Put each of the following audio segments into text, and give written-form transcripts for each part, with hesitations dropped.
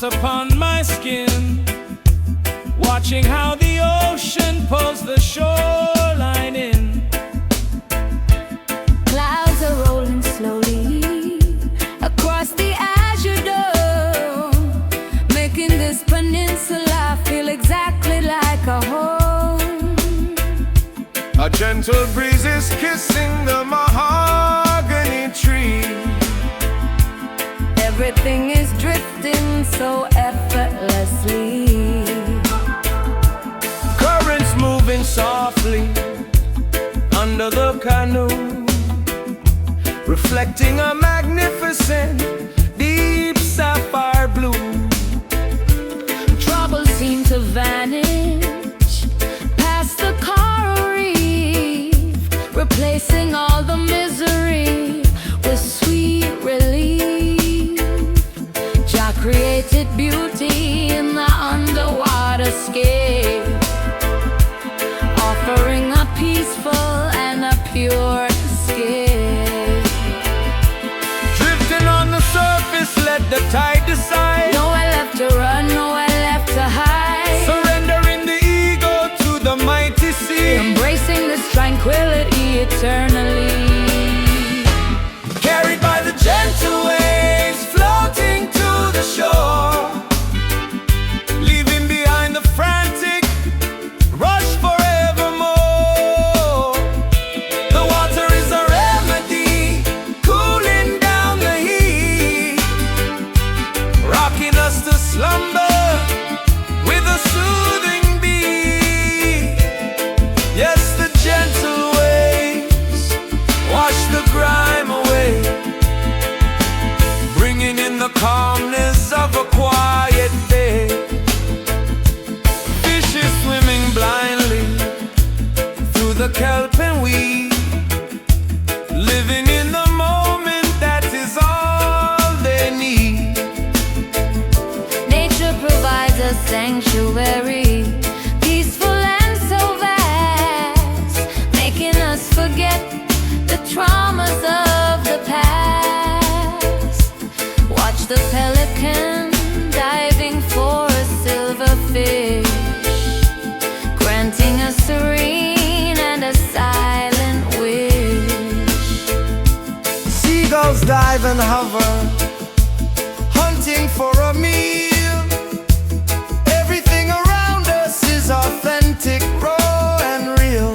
hot upon my skin, watching how the ocean pulls the shoreline in. Clouds are rolling slowly across the azure dome, making this peninsula feel exactly like a home. A gentle breeze is kissing the mahogany tree. Everything is drifting so effortlessly. Currents moving softly under the canoe, reflecting a magnificent deep sapphire blue. Troubles seem to vanish past the coral reef, replacing all the misery with sweet relief. Jah created beauty in the underwater scape, offering a peaceful and a pure escape. Drifting on the surface, let the tide decide. Nowhere left to run, nowhere left to hide. Surrendering the ego to the mighty sea, Embracing this tranquility eternally. carried by the gentle waves, floating to the shore, leaving behind the frantic rush forevermore. The water is a remedy, cooling down the heat, rocking us to slumber with a soothing beat. Yes, the gentle waves wash the grime away, bringing in the calmness of a quiet day. Fishes swimming blindly through the kelp and weed, living in the moment, that is all they need. Nature provides a sanctuary, peaceful and so vast, making us forget the traumas of the past. Watch the pelican diving for a silver fish, granting a serene and a silent wish. Seagulls dive and hover, hunting for a meal. Everything around us is authentic, raw and real.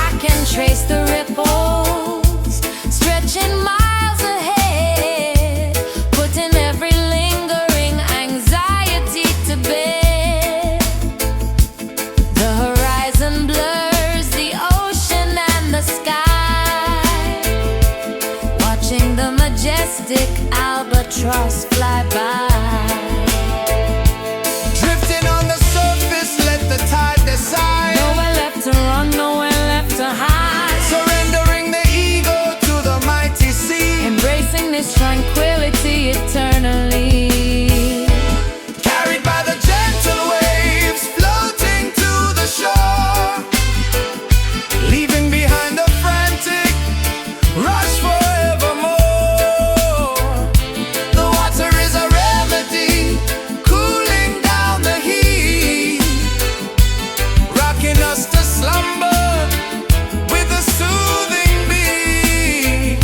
I can trace the ripples stretching miles ahead, putting every lingering anxiety to bed. The horizon blurs the ocean and the sky, watching the majestic albatross fly by. Drifting on the surface, let the tide decide. Nowhere left to run, nowhere left to hide. Surrendering the ego to the mighty sea. Embracing this tranquility eternally. Carried by the gentle waves, floating to the shore, leaving behind the frantic rush forevermore. The water is a remedy, cooling down the heat, rocking us to slumber with a soothing beat.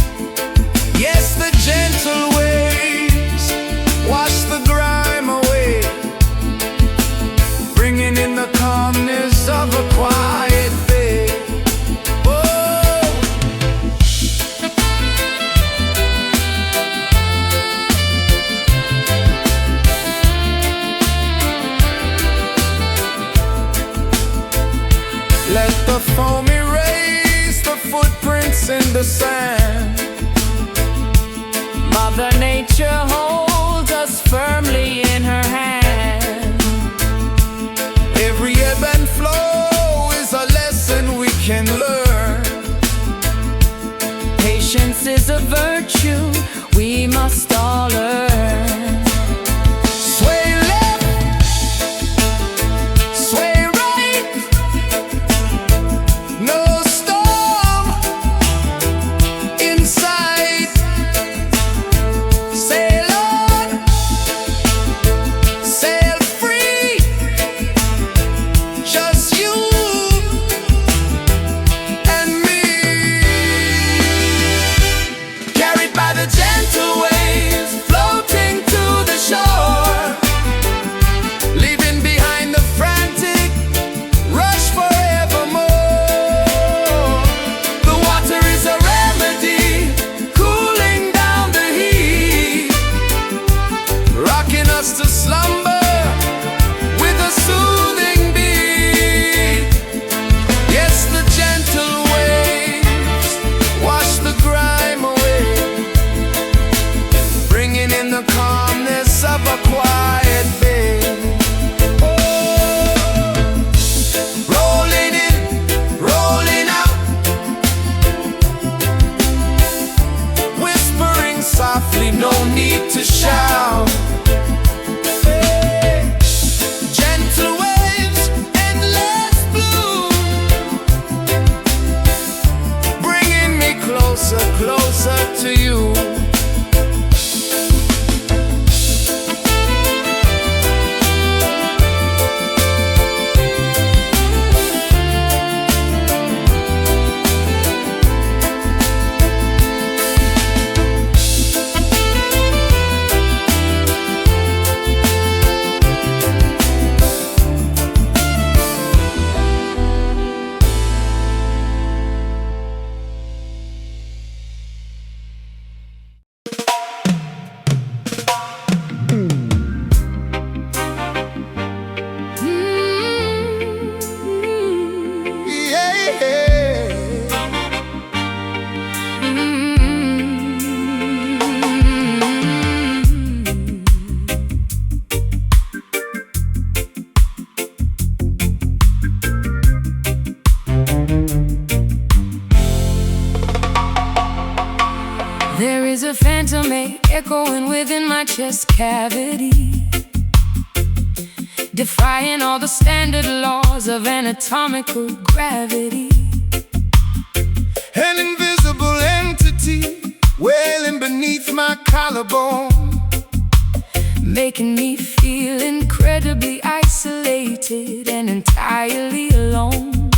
Yes, the gentle waves wash the grime away, bringing in the calmness of a quiet bay. Whoa. Let the foam erase the footprints in the sand. Mother Nature holds us firmly in her hand. Every ebb and flow is a lesson we can learn. Patience is a virtue we must all learn. Sway left, sway right, no storm in sight. Sail on, no need to shout. Gentle waves, endless blue, bringing me closer, closer to you. There is a phantom echoing within my chest cavity, defying all the standard laws of anatomical gravity. An invisible entity wailing beneath my collarbone, making me feel incredibly isolated and entirely alone.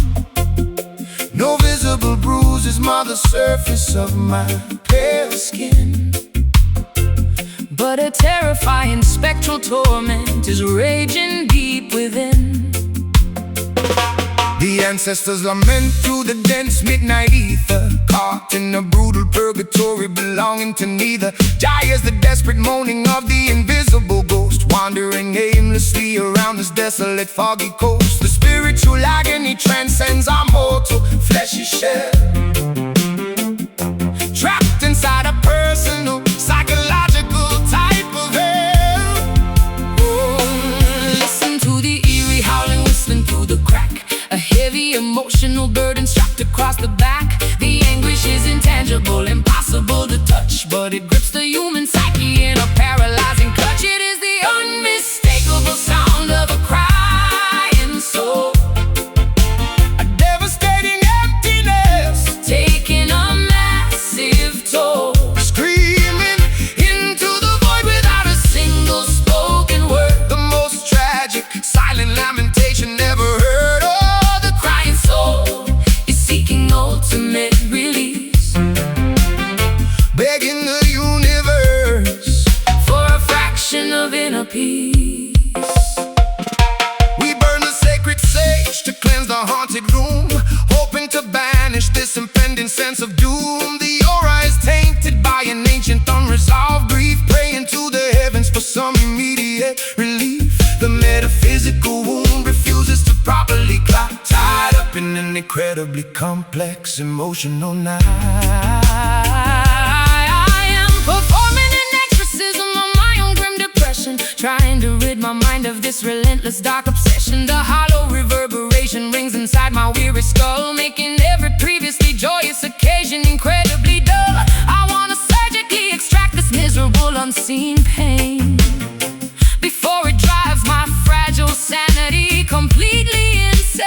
no visible bruises mar the surface of my pale skin, but a terrifying spectral torment is raging deep within. The ancestors lament through the dense midnight ether, caught in a brutal purgatory belonging to neither. Jai is the desperate moaning of the invisible ghost, wandering aimlessly around this desolate foggy coast. The spiritual agony transcends our mortal fleshy shell, trapped inside a personal psychological type of hell. Listen to the eerie howling whistling through the crack, a heavy emotional burden strapped across the back. The anguish is intangible, impossible to touch, but it grips the human psyche in a paralyzing clutch. It is the unmistakable sound of a crying soul, A devastating emptiness, taking a massive toll, screaming into the void without a single spoken word. the most tragic, silent lamentation never heard of. The crying soul is seeking ultimate release, Begging the universe for a fraction of inner peace. we burn the sacred sage to cleanse the haunted room, hoping to banish this impending sense of doom. The aura is tainted by an ancient unresolved grief, praying to the heavens for some immediate relief. The metaphysical wound refuses to properly clot, tied up in an incredibly complex emotional knot. I am performing an exorcism of my own grim depression, trying to rid my mind of this relentless dark obsession. The hollow reverberation rings inside my weary skull, making every previously joyous occasion incredibly dull. I want to surgically extract this miserable unseen pain before it drives my fragile sanity completely insane.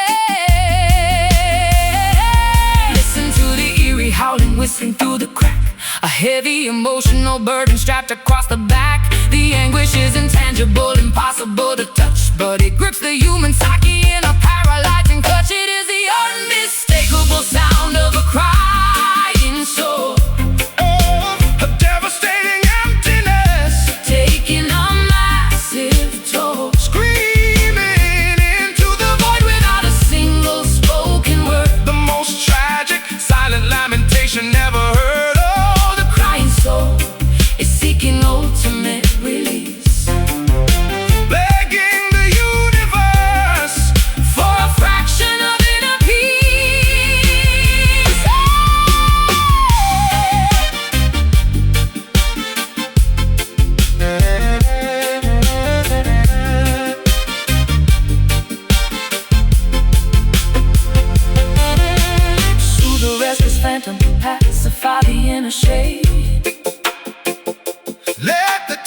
Listen to the eerie howling whistling through the crack, a heavy emotional burden strapped across the back. The anguish is intangible, impossible to touch, but it grips the human psyche in a paralyzing clutch. It is the unmistakable sound of a crying soul, A devastating emptiness, taking a massive toll, screaming into the void without a single spoken word. the most tragic, silent lamentation never heard of. The crying soul is seeking ultimate release, Begging the universe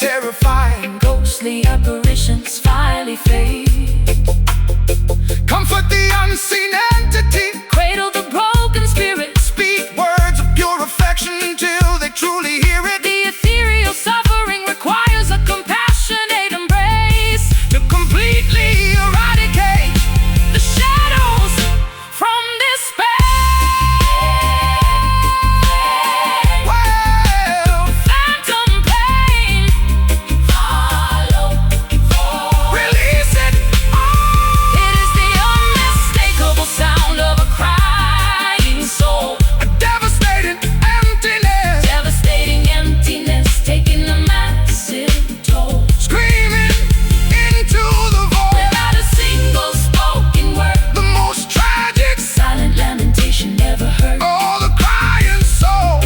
terrifying. Ghostly apparitions finally fade. Comfort the unseen entity. Cradle the broken spirit. Speak words of pure affection until they truly hear it. The ethereal suffering requires a compassionate embrace To completely eradicate the shadows from this space. well, Phantom pain, follow for release it. it is the unmistakable sound of a crying soul. A devastating emptiness, Devastating emptiness, taking a massive toll. screaming into the void. Without a single spoken word, The most tragic, silent lamentation never heard, oh, the crying soul,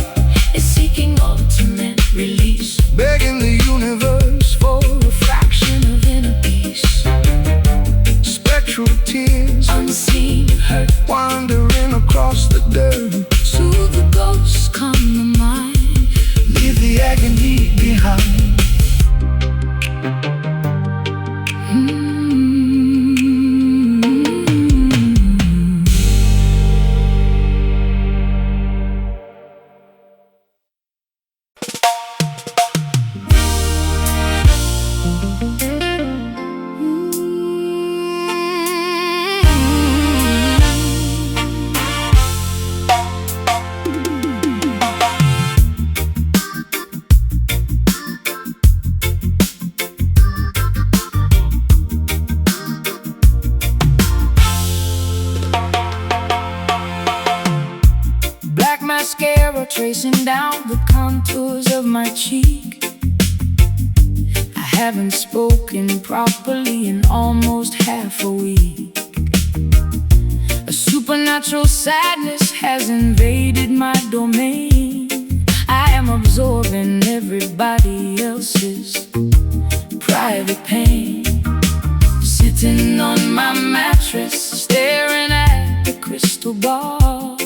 is seeking ultimate release, begging the universe for a fraction of inner peace. spectral tears, Unseen hurt, wandering across the dirt. soothe the ghosts come to mind. Leave the agony behind. Black mascara tracing down the contours of my cheek. I haven't spoken properly in almost half a week. A supernatural sadness has invaded my domain. I am absorbing everybody else's private pain. Sitting on my mattress, staring at the crystal ball,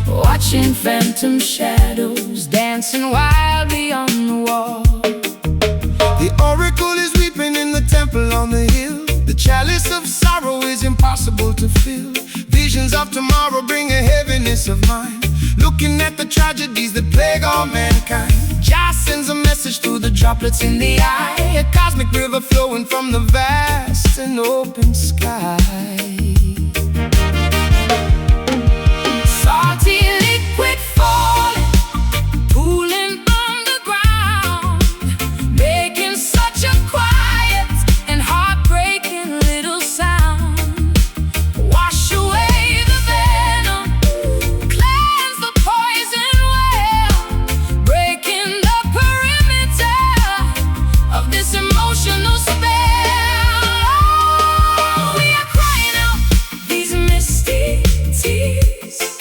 watching phantom shadows dancing wildly on the wall. The oracle is weeping in the temple on the hill. The chalice of sorrow is impossible to fill. Visions of tomorrow bring a heaviness of mind, looking at the tragedies that plague all mankind. Jah sends a message through the droplets in the eye, a cosmic river flowing from the vast and open sky. Salty liquid falling, pooling from the ground, making such a quiet and heartbreaking little sound. Wash away the venom, cleanse the poison well, breaking the perimeter of this emotional spell. Oh, we are crying out these misty tears,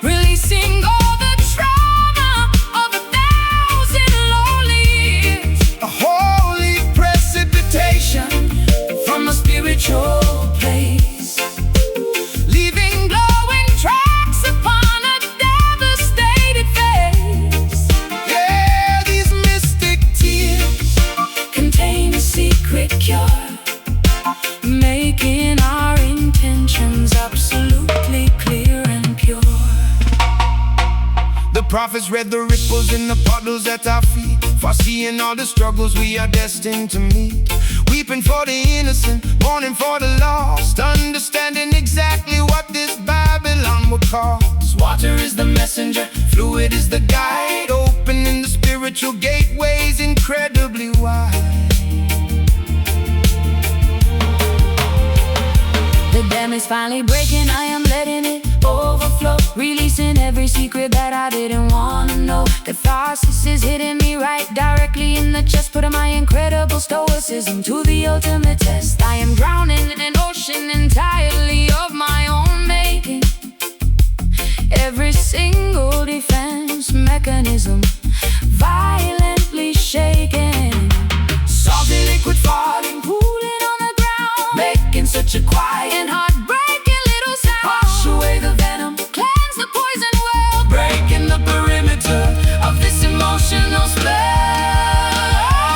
releasing all the trauma of 1,000 lonely years. A holy precipitation, From a spiritual place, leaving glowing tracks upon a devastated face. yeah, these mystic tears, Contain a secret cure, making our intentions absolutely clear and pure. the prophets read the ripples in the puddles at our feet, foreseeing all the struggles we are destined to meet. Weeping for the innocent, mourning for the lost, understanding exactly what this Babylon will cost. Water is the messenger, fluid is the guide, opening the spiritual gateways incredibly wide. The dam is finally breaking, I am letting it overflow, releasing every secret that I didn't want to know. Catharsis is hitting me right directly in the chest, putting my incredible stoicism to the ultimate test. I am drowning in an ocean entirely of my own making. Every single defense mechanism violently shaken. Salty liquid falling, pooling on the ground, making such a quiet and heartbreaking little sound. Wash away the venom, cleanse the poison well, breaking the perimeter of this emotional spell.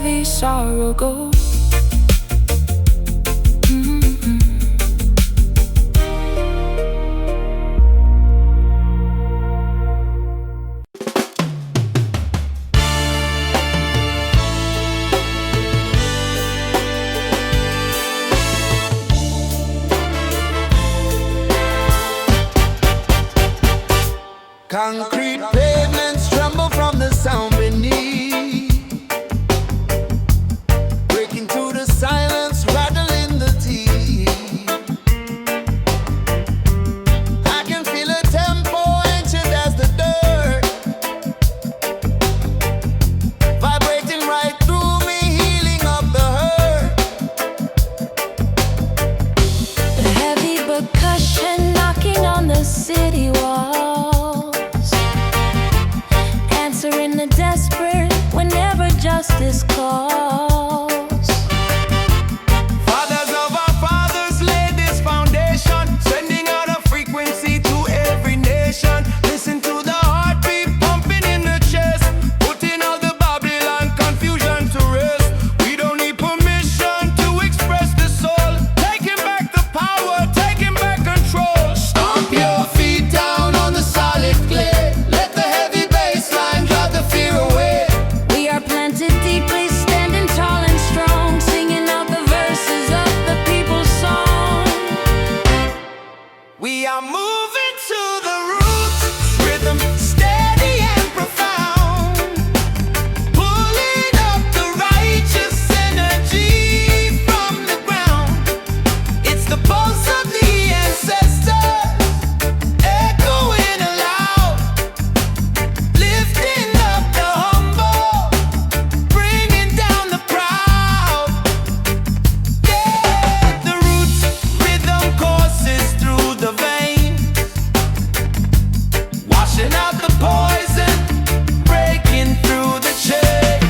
heavy sorrow go. Concrete pavements tremble from the sound beneath, breaking through the silence, rattling the teeth. I can feel a tempo ancient as the dirt, vibrating right through me, healing up the hurt. The heavy percussion knocking on the city walls, answering the desperate whenever justice calls. Fathers of our fathers laid this foundation, sending out a frequency to every nation. Listen to the heartbeat pumping in the chest, putting all the Babylon confusion to rest. We don't need permission to express the soul, taking back the power, taking back control. Stomp your feet down on the solid clay, let the heavy bassline drive the fear away. We are planted deeply, standing tall and strong, singing out the verses of the people's song. We are moving to the roots, rhythm steady and profound, pulling up the righteous energy from the ground. It's the pulse of the ancestors, echoing aloud, lifting up the humble, bringing down the proud. Yeah, the roots rhythm courses through the veins, washing out the poison, breaking through the chain.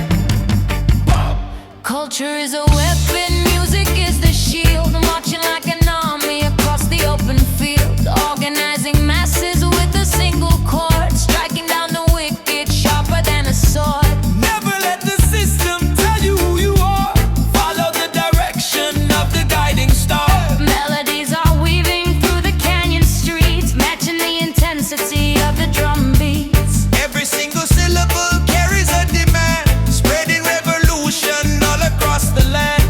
Culture is a weapon, music is the shield, marching like an army across the open field, organizing masses with a single chord, striking down the wicked sharper than a sword. Never let the system tell you who you are. Follow the direction of the guiding star. Melodies are weaving through the canyon streets, matching the intensity of the drum beats. Every single syllable carries a demand, spreading revolution all across the land.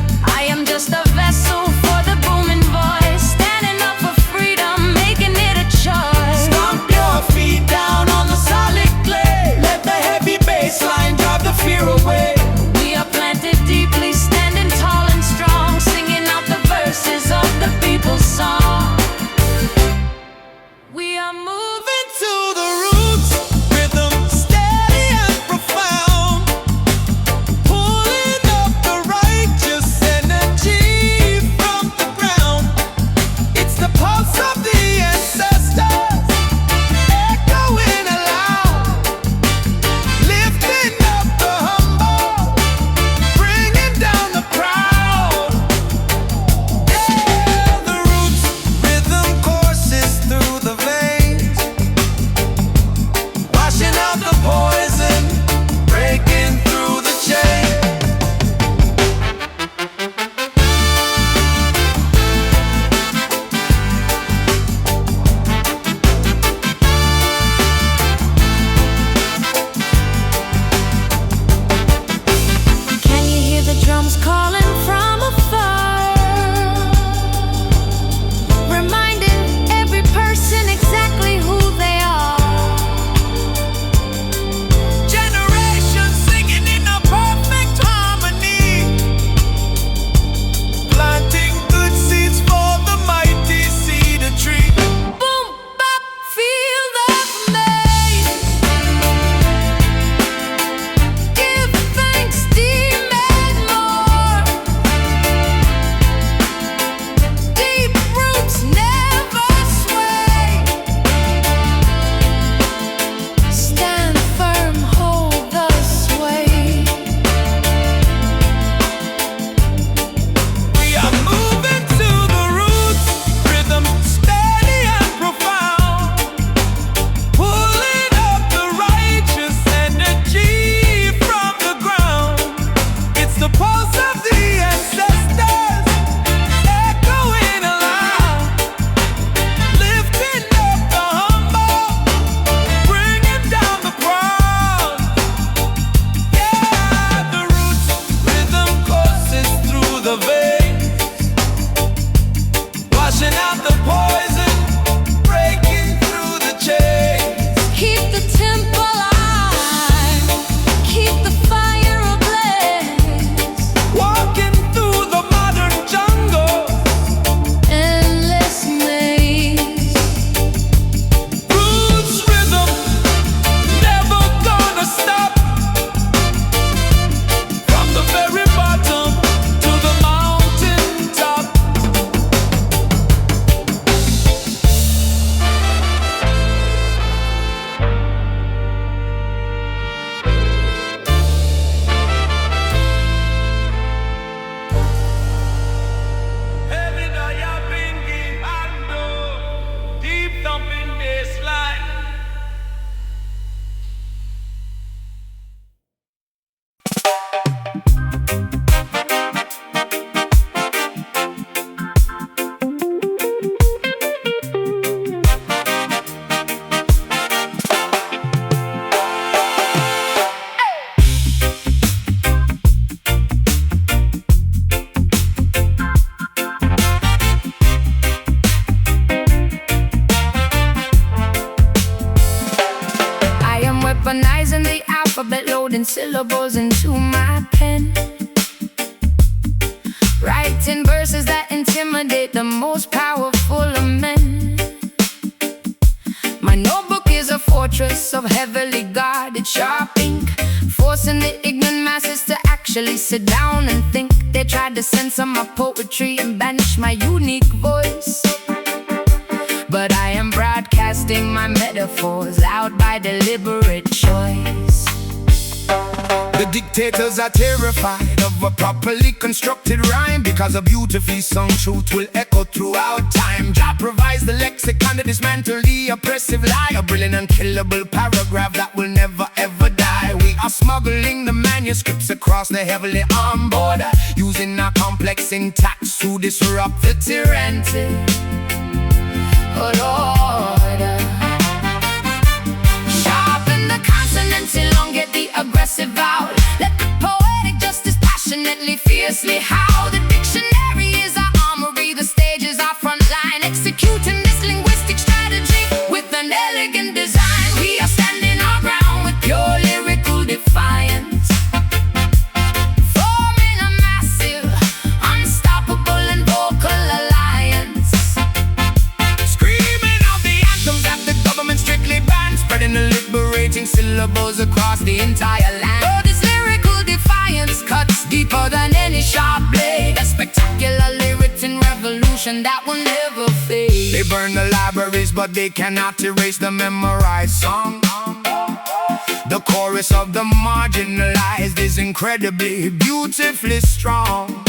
Weaponizing the alphabet, loading syllables into my pen, writing verses that intimidate the most powerful of men. My notebook is a fortress of heavily guarded sharp ink, forcing the ignorant masses to actually sit down and think. They tried to censor my poetry and banish my unique voice, but I am broadcasting my metaphors loud by deliberate choice. The dictators are terrified of a properly constructed rhyme, because a beautifully sung truth will echo throughout time. Jah provides the lexicon to dismantle the oppressive lie, a brilliant unkillable paragraph that will never ever die. We are smuggling the manuscripts across the heavily armed border, using our complex syntax to disrupt the tyranny. Oh Lord, sharpen the consonants, elongate the aggressive vowel. Let the poetic justice passionately, fiercely howl. The dictionary is our armory, the stage is our front line, executing this linguistic strategy with an elegant design. We are standing our ground with pure lyrical defiance, forming a massive, unstoppable and vocal alliance. Spreading the liberating syllables across the entire land. Oh, this lyrical defiance cuts deeper than any sharp blade, a spectacularly written revolution that will never fade. They burn the libraries, but they cannot erase the memorized song. The chorus of the marginalized is incredibly, beautifully strong.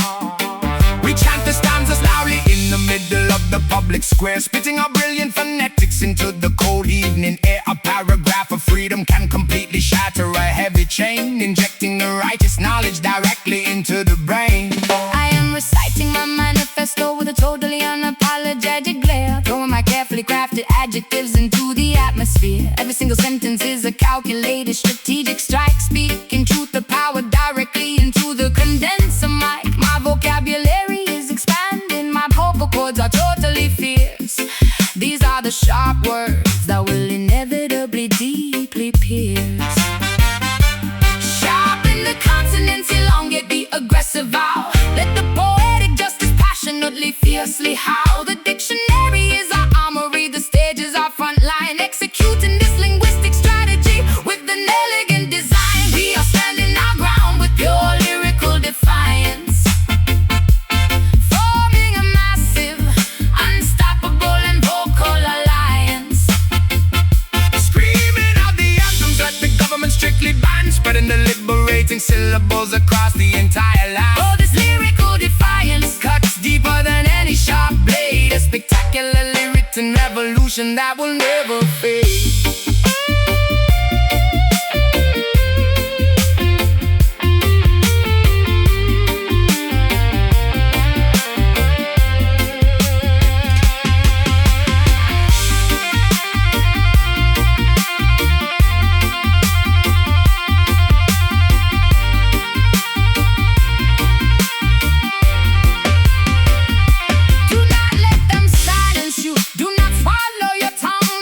We chant the stanzas loudly in the middle of the public square, spitting our brilliant phonetics into the cold evening air. A paragraph of freedom can completely shatter a heavy chain, injecting the righteous knowledge directly into the brain. I am reciting my manifesto with a totally unapologetic glare, throwing my carefully crafted adjectives into the atmosphere. Every single sentence is a calculated strategic strike, speaking truth to power directly into the condenser mic. My vocabulary is expanding, my vocal cords are totally fierce. These are the sharp words that will inevitably deeply pierce. Sharpen the consonants, elongate the aggressive vowel. Let the poetic justice passionately, fiercely howl. The dictionary is our armory, the stage is our front line, executing this linguistic strategy with an elegant design. We are standing our ground with pure lyrical defiance, forming a massive, unstoppable and vocal alliance. Screaming out the anthems that the government strictly bans, spreading the liberating syllables across the entire land. Oh, this lyrical defiance Cuts deeper than any sharp blade, a spectacularly written revolution that will never fade. do not let them silence you. Do not swallow your tongue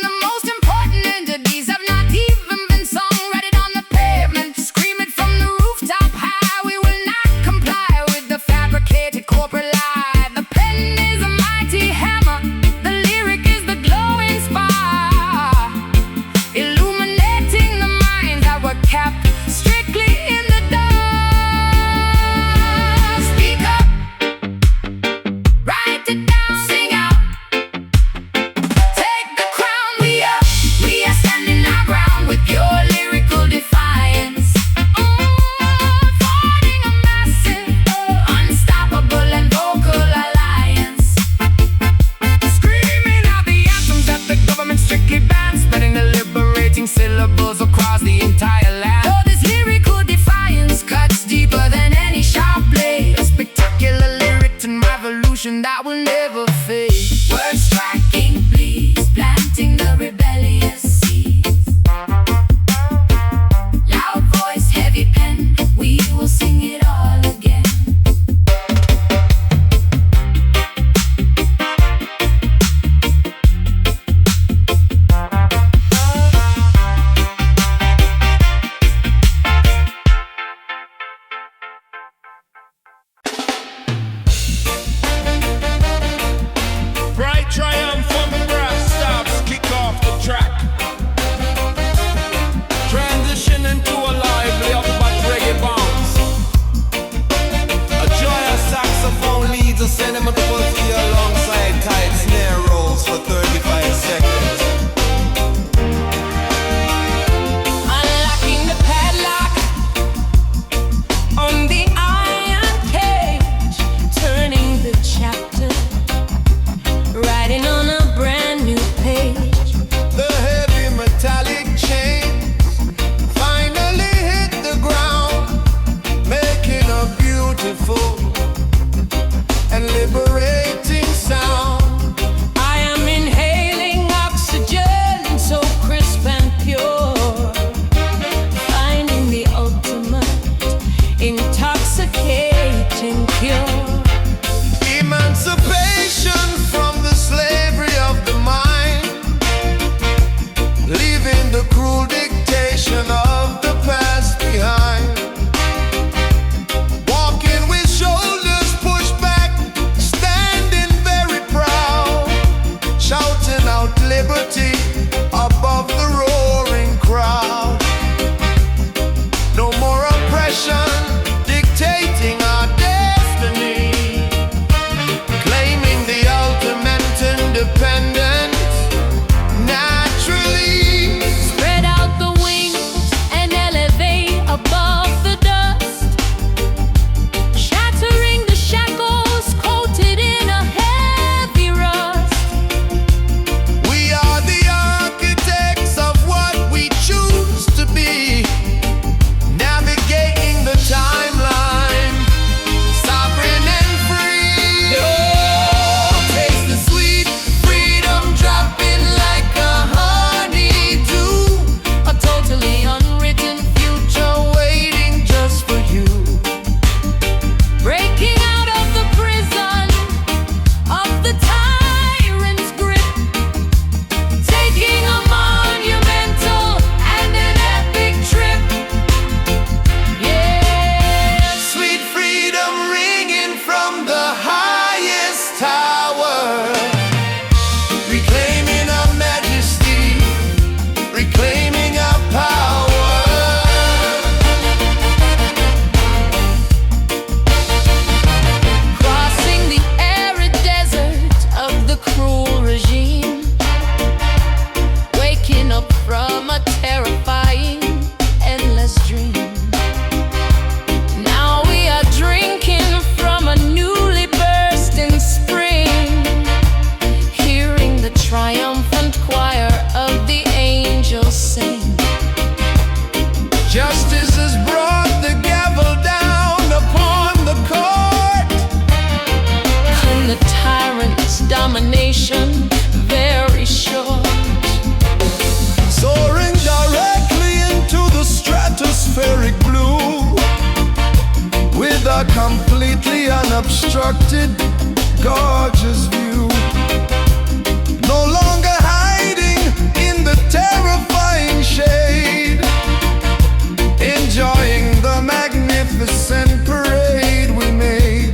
wanting cure. Emancipation from the slavery of the mind, leaving the cruel dictation of the past behind. Walking with shoulders pushed back, standing very proud, shouting out liberty above the roaring crowd. No more oppression dictating our destiny, claiming the ultimate independence naturally. Spread out the wings and elevate above the dust, shattering the shackles coated in a heavy rust. We are the architects of what we choose to be, navigating the timeline, sovereign and free. Oh, taste the sweet freedom dropping like a honeydew, A totally unwritten future waiting just for you. breaking out of the prison of the tyrant's grip, taking a monumental and an epic trip. Yeah, Sweet freedom ringing from the highest tower, reclaiming our majesty, reclaiming our power. crossing the arid desert of the cruel regime, waking up from a terrifying, endless dream. Now we are drinking from a newly bursting spring, hearing the triumphant choir of the angels sing. Justice has brought the gavel down upon the court. And the tyrant's domination very short. Soaring directly into the stratospheric blue, with a completely unobstructed, gorgeous view. No longer hiding in the terrifying shade, enjoying the magnificent parade we made.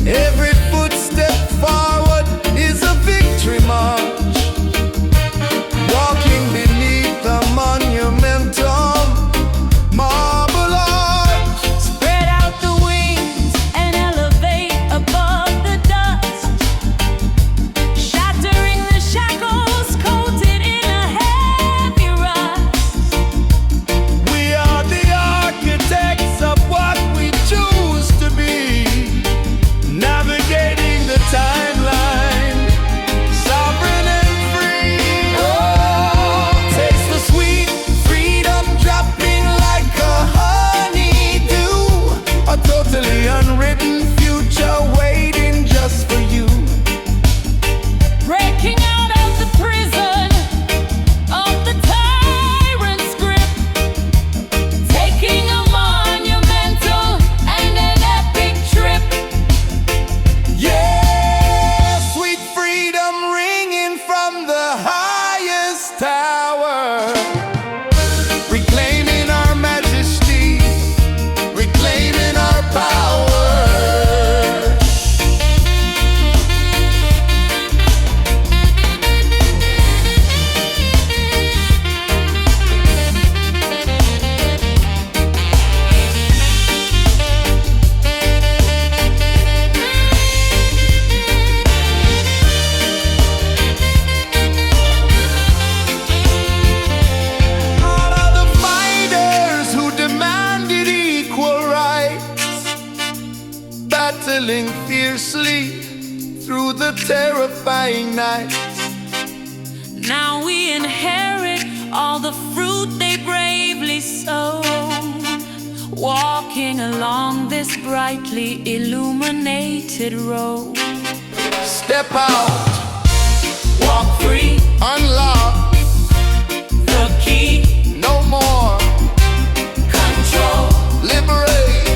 Every footstep forward is a victory march, walking beneath the monumental marble arch. Spread out the wings and elevate above the dust, shattering the shackles coated in a heavy rust. We are the architects of what we choose to be, navigating the timeline, sovereign and free. Oh, taste the sweet freedom dropping like a honeydew, a totally unwritten future waiting just for you. Breaking out of the prison of the tyrant's grip, taking a monumental and an epic trip. Yeah, sweet freedom ringing from the highest tower, reclaiming our majesty, reclaiming our power. All of the fighters who demanded equal rights, battling fiercely through the terrifying night. Now we inherit all the fruit they bravely sowed, walking along this brightly illuminated road. Step out, Walk free, unlock, the key, no more, control. liberate,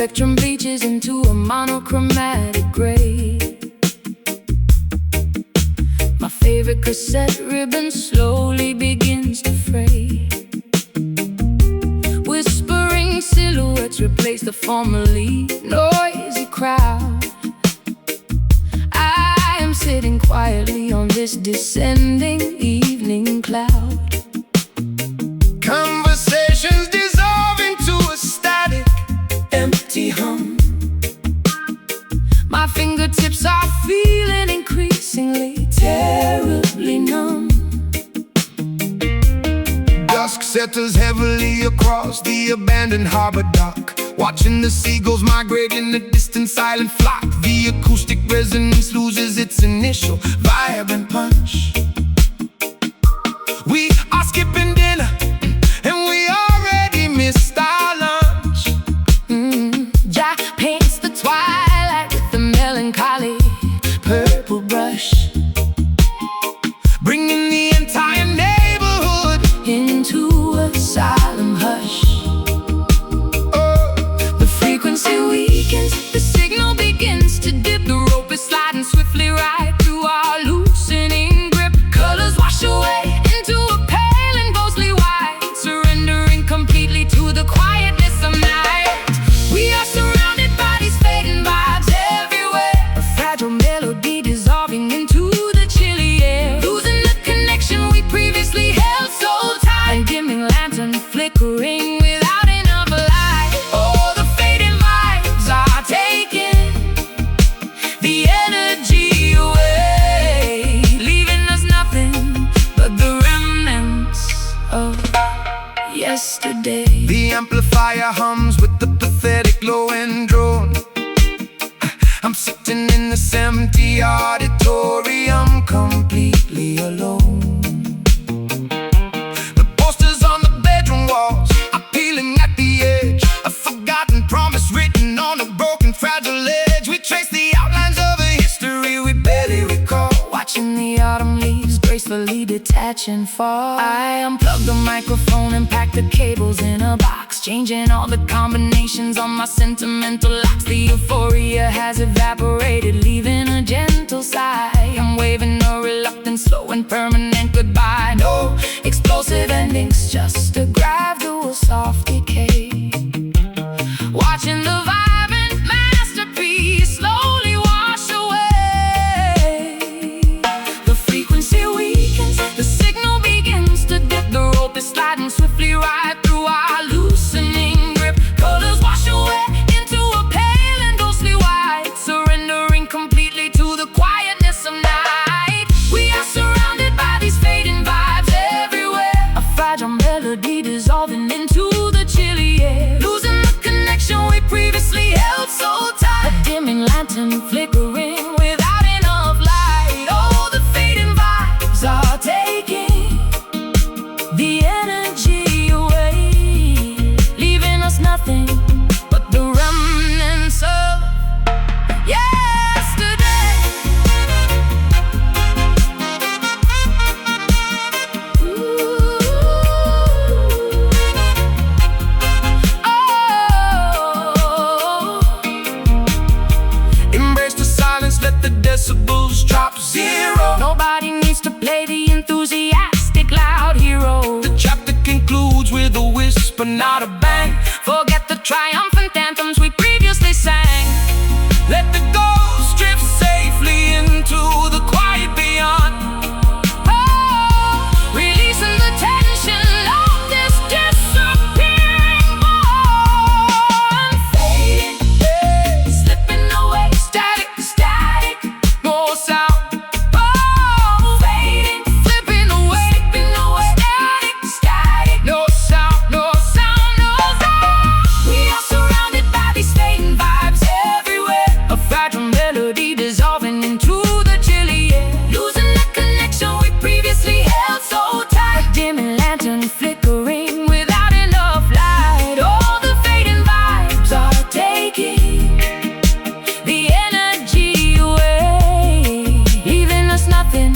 spectrum bleaches into a monochromatic gray. My favorite cassette ribbon slowly begins to fray. Whispering silhouettes replace the formerly noisy crowd. I am sitting quietly on this descending evening cloud. Conversations dissolve into a static, empty hum. My fingertips are feeling increasingly terribly numb. Dusk settles heavily across the abandoned harbor dock, watching the seagulls migrate in a distant silent flock. The acoustic resonance loses its initial vibrant punch. We are skipping dinner, and we already missed our lunch. Jack paints the twilight with the melancholy purple brush, Bringing the entire neighborhood into a solemn hush. The frequency weakens, the signal begins to dip. The rope is sliding swiftly right through our loosening grip. Colors wash away into a pale and ghostly white, surrendering completely to the quietness of night. We are surrounded by these fading vibes everywhere, a fragile melody dissolving into the chilly air, losing the connection we previously held so tight. A dimming lantern flickering without enough light. Oh, the fading vibes are taking the energy away, leaving us nothing but the remnants of yesterday. The amplifier hums with the pathetic low-end drone. I'm sitting in this empty auditorium, completely alone. The posters on the bedroom walls are peeling at the edge, a forgotten promise written on a broken, fragile edge. We trace the outlines of a history we barely recall, Watching the autumn leaves gracefully detach and fall. I unplug the microphone and pack the cables in a box, changing all the combinations on my sentimental locks. The euphoria has evaporated, leaving a gentle sigh. I'm waving a reluctant, slow and permanent goodbye. No explosive endings, just a gradual soft decay. Watching the vibrant masterpiece slowly wash away. The frequency weakens, the signal begins to dip. The rope is sliding swiftly right through our loosening grip. Colors wash away into a pale and ghostly white, surrendering completely to the quietness of night. We are surrounded by these fading vibes everywhere, a fragile melody dissolving into the chilly air, losing the connection we previously held so tight. A dimming lantern flickering without enough light. Oh, the fading vibes are taking the energy away, leaving us nothing but the remnants of yesterday. Embrace the silence, let the decibels drop zero. Nobody needs to play the enthusiastic loud hero. The chapter concludes with a whisper, not a bang. Forget the triumphant anthems we previously sang. Let the ghost drift safely into the quiet beyond. Oh, releasing the tension of this disappearing bond. Fading, slipping away, static, static, No sound, oh, fading, slipping away, static, static, no sound, no sound, no sound. We are surrounded by these fading vibes everywhere, a fragile melody dissolving into the chilly air, losing the connection we previously held so tight. A dimming lantern flickering without enough light. All the fading vibes are taking the energy away, leaving us nothing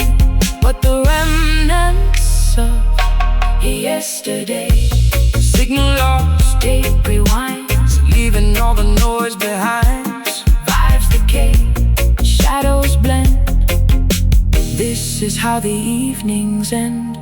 but the remnants of yesterday. signal lost, Tape rewinds, leaving all the noise This is how the evenings end.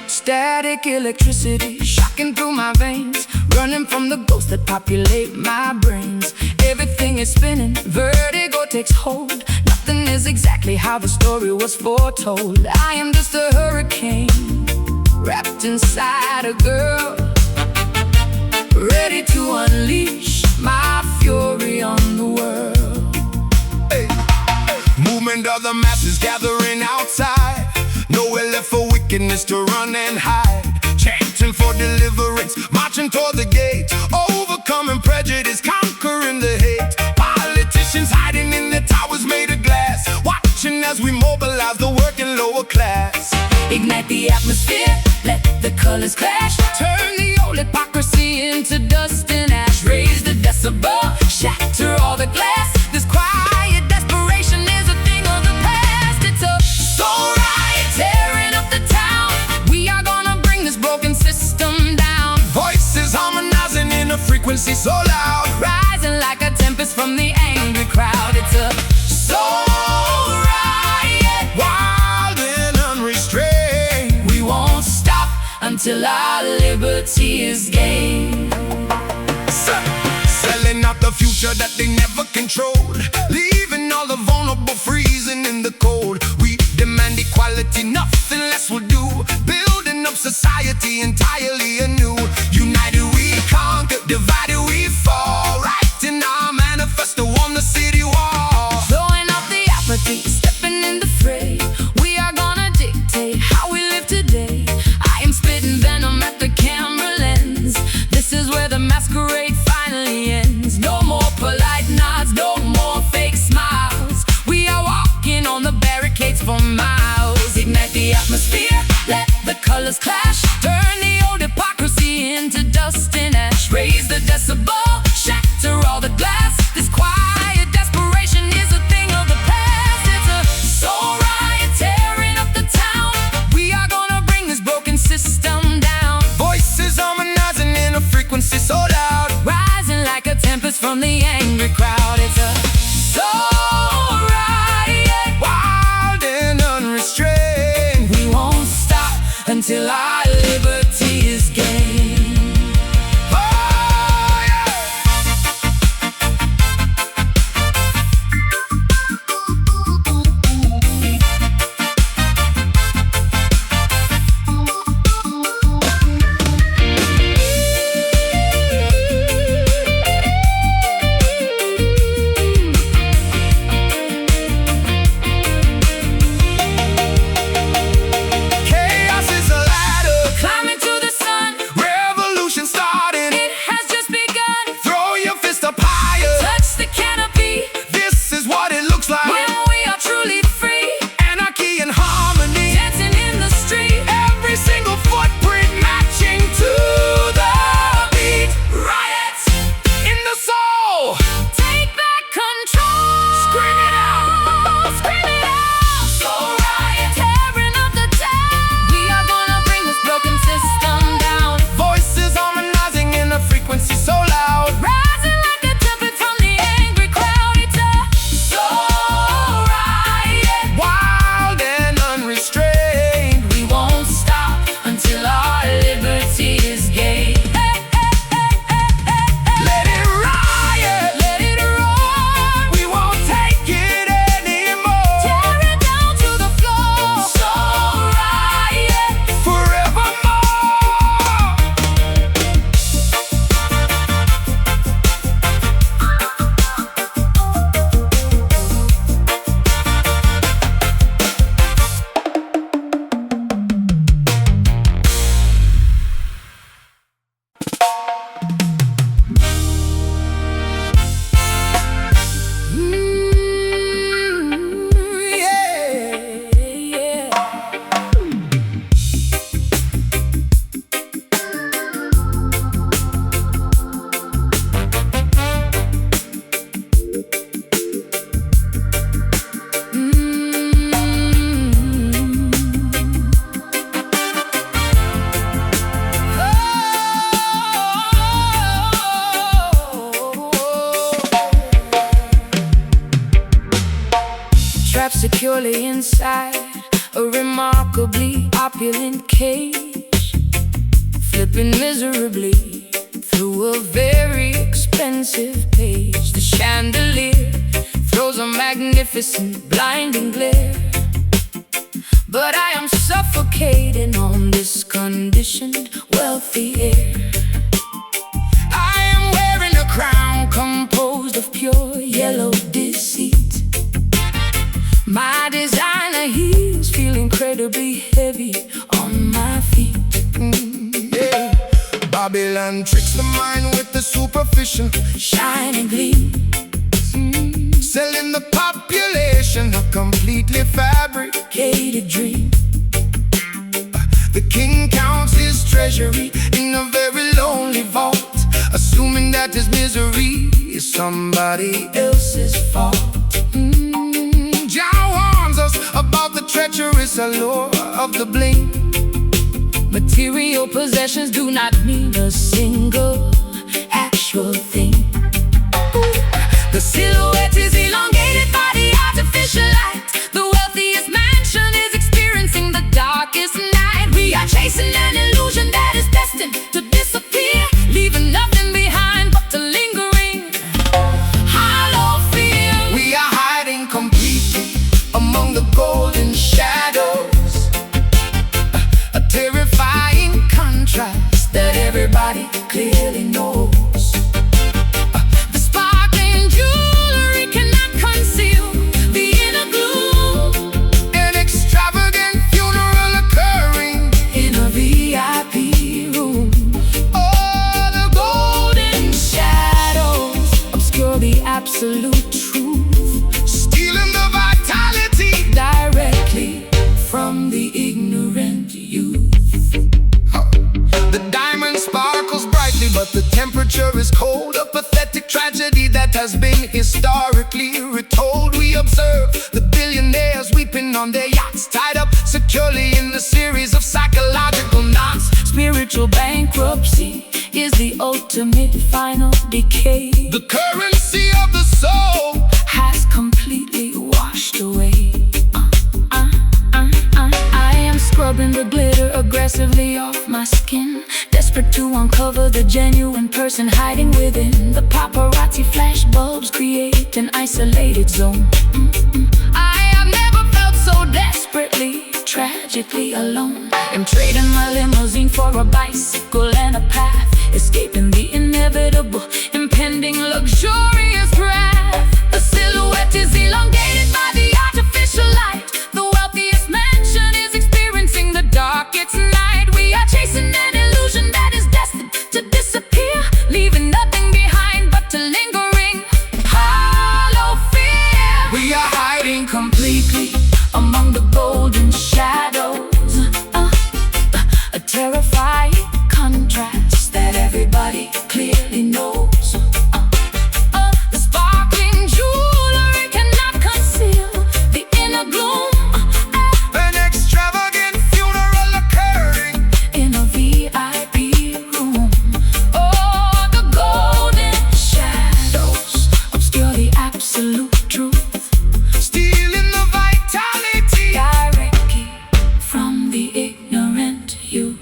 Static electricity shocking through my veins, running from the ghosts that populate my brains. Everything is spinning, vertigo takes hold. Nothing is exactly how the story was foretold. I am just a hurricane wrapped inside a girl, ready to unleash my fury on the world. Hey. Movement of the masses gathering outside, nowhere left for wickedness to run and hide. Chanting for deliverance, marching toward the gate, overcoming prejudice, conquering the hate. Politicians hiding in their towers made of glass, watching as we mobilize the working lower class. Ignite the atmosphere, let the colors clash. Turn the old hypocrisy into dust and ash. Raise the decibel, shatter all the glass. This quiet desperation is a thing of the past. It's a soul riot tearing up the town. We are gonna bring this broken system down. Voices harmonizing in a frequency so loud, Rising like a tempest from the angry crowd. It's a soul riot, wild and unrestrained. we won't stop until our liberty is gained. Selling out the future that they never controlled, leaving all the vulnerable freezing in the cold. We demand equality, nothing less will do. Building up society entirely anew. United we conquer, divided we fall. Writing our manifesto on the city wall. Throwing off the apathy, stepping in the fray. We are gonna dictate how we live today. I am spitting venom at the camera lens. This is where the masquerade finally ends. No more polite nods, no more fake smiles. We are walking on the barricades for miles. Ignite the atmosphere, let the colors clash. Turn the old hypocrisy into dust and ash. Raise the decibel, shatter all the glass. This quiet desperation is a thing of the past. It's a soul riot tearing up the town. We are gonna bring this broken system down. Voices harmonizing in a frequency so loud, Rising like a tempest from the angry crowd. It's a soul riot, wild and unrestrained. we won't stop until our liberty is gained. Oh, yeah. securely inside a remarkably opulent cage, flipping miserably through a very expensive page. The chandelier throws a magnificent, blinding glare, but I am suffocating on this conditioned, wealthy air. I am wearing a crown composed of pure yellow deceit. My designer heels feel incredibly heavy on my feet. Yeah. Babylon tricks the mind with the superficial, Shining gleam, selling the population a completely fabricated dream. The king counts his treasury in a very lonely vault, assuming that his misery is somebody else's fault. Jah warns us about the treacherous allure of the bling. Material possessions do not mean a single actual thing. The silhouette is elongated by the artificial light. The wealthiest mansion is experiencing the darkest night. We are chasing an illusion that is destined to disappear, leaving nothing behind but the lingering hollow fear. We are hiding completely among the golden shadows, a terrifying contrast that everybody clearly knows. The sparkling jewelry cannot conceal the inner gloom. An extravagant funeral occurring In a VIP room, oh, the golden shadows obscure the absolute truth stealing the vitality directly from the ignorant youth. The diamond sparkles brightly, but the temperature is cold. A pathetic tragedy that has been historically retold. We observe the billionaires weeping on their yachts, tied up securely in a series of psychological knots. Spiritual bankruptcy is the ultimate final decay. The currency of the soul Has completely washed away. I am scrubbing the glitter aggressively off my skin, desperate to uncover the genuine person hiding within. The paparazzi flash bulbs create an isolated zone. I have never felt so desperately, tragically alone. I'm trading my limousine for a bicycle and a path, escaping the inevitable, impending luxurious wrath. The silhouette is elongated by the artificial light. The wealthiest mansion is experiencing the darkest night. We are chasing an illusion that is destined to disappear, leaving nothing behind but the lingering hollow fear. we are hiding Completely among the golden shadows, a terrifying contrast that everybody clearly knows. The sparkling jewelry cannot conceal the inner gloom. an extravagant funeral occurring In a VIP room, oh, the golden shadows obscure the absolute truth stealing the vitality directly from the ignorant youth.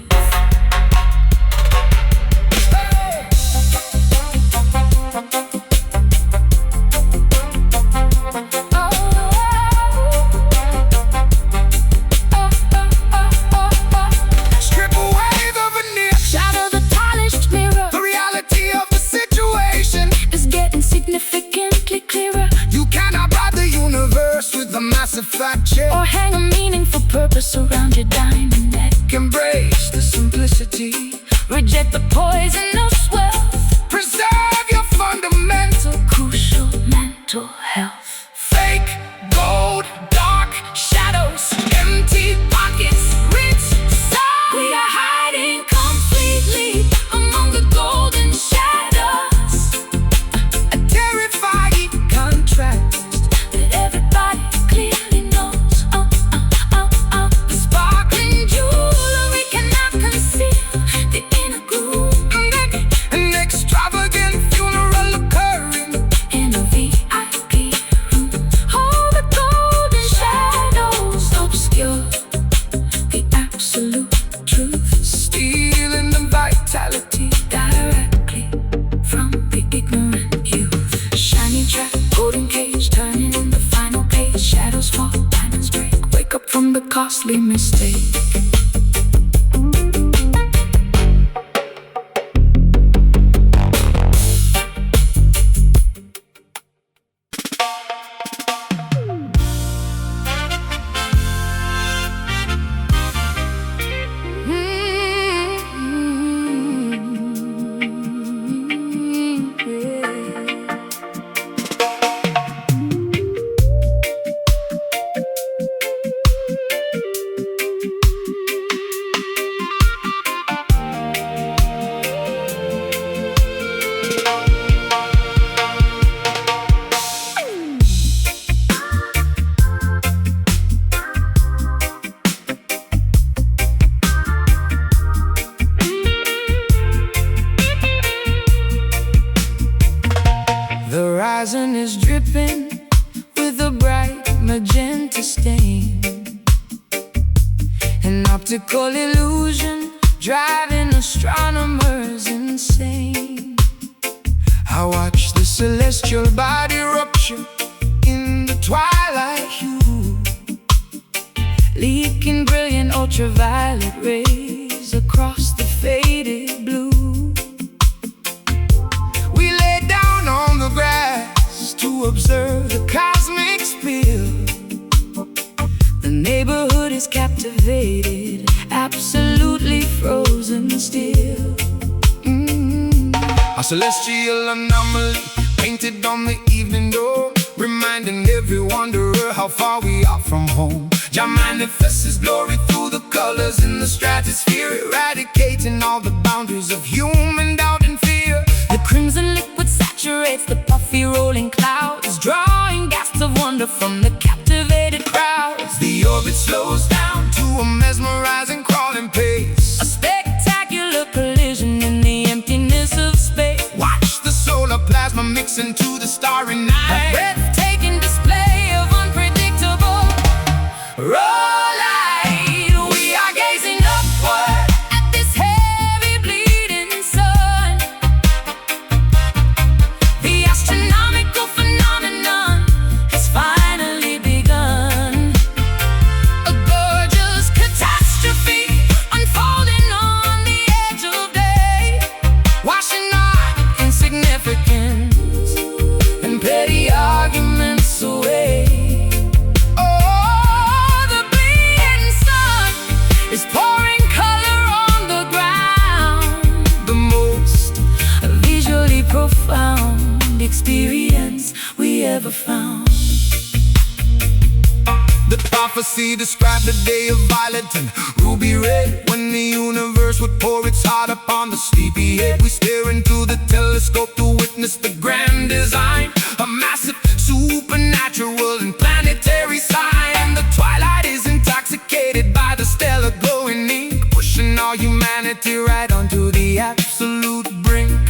costly mistake. The horizon is dripping with a bright magenta stain, an optical illusion driving astronomers insane. I watch the celestial body rupture in the twilight hue, leaking brilliant ultraviolet rays across the faded blue. We lay down on the grass to observe the cosmic spill. The neighborhood is captivated, absolutely frozen still. A celestial anomaly painted on the evening door, reminding every wanderer how far we are from home. Jah manifests His glory through the colors in the stratosphere, eradicating all the boundaries of human doubt and fear. The crimson liquid saturates the puffy rolling clouds, drawing gasps of wonder from the captivated crowds. The orbit slows down to a mesmerizing crawling pace, A spectacular collision in the emptiness of space. watch the solar plasma mix into the starry A night. breathtaking display of unpredictable raw light. We are gazing upward at this heavy bleeding sun. The astronomical phenomenon has finally begun. A gorgeous catastrophe unfolding on the edge of day, Washing our insignificance and petty arguments away. oh, The bleeding sun is pouring color on the ground. the most A visually profound experience we ever found. The prophecy described the day of violet and ruby red, when the universe would pour its heart upon the sleepyhead. We stare into the telescope to witness the grand design, a massive supernatural and planetary sign. The twilight is intoxicated by the stellar glowing ink, pushing all humanity right onto the absolute brink.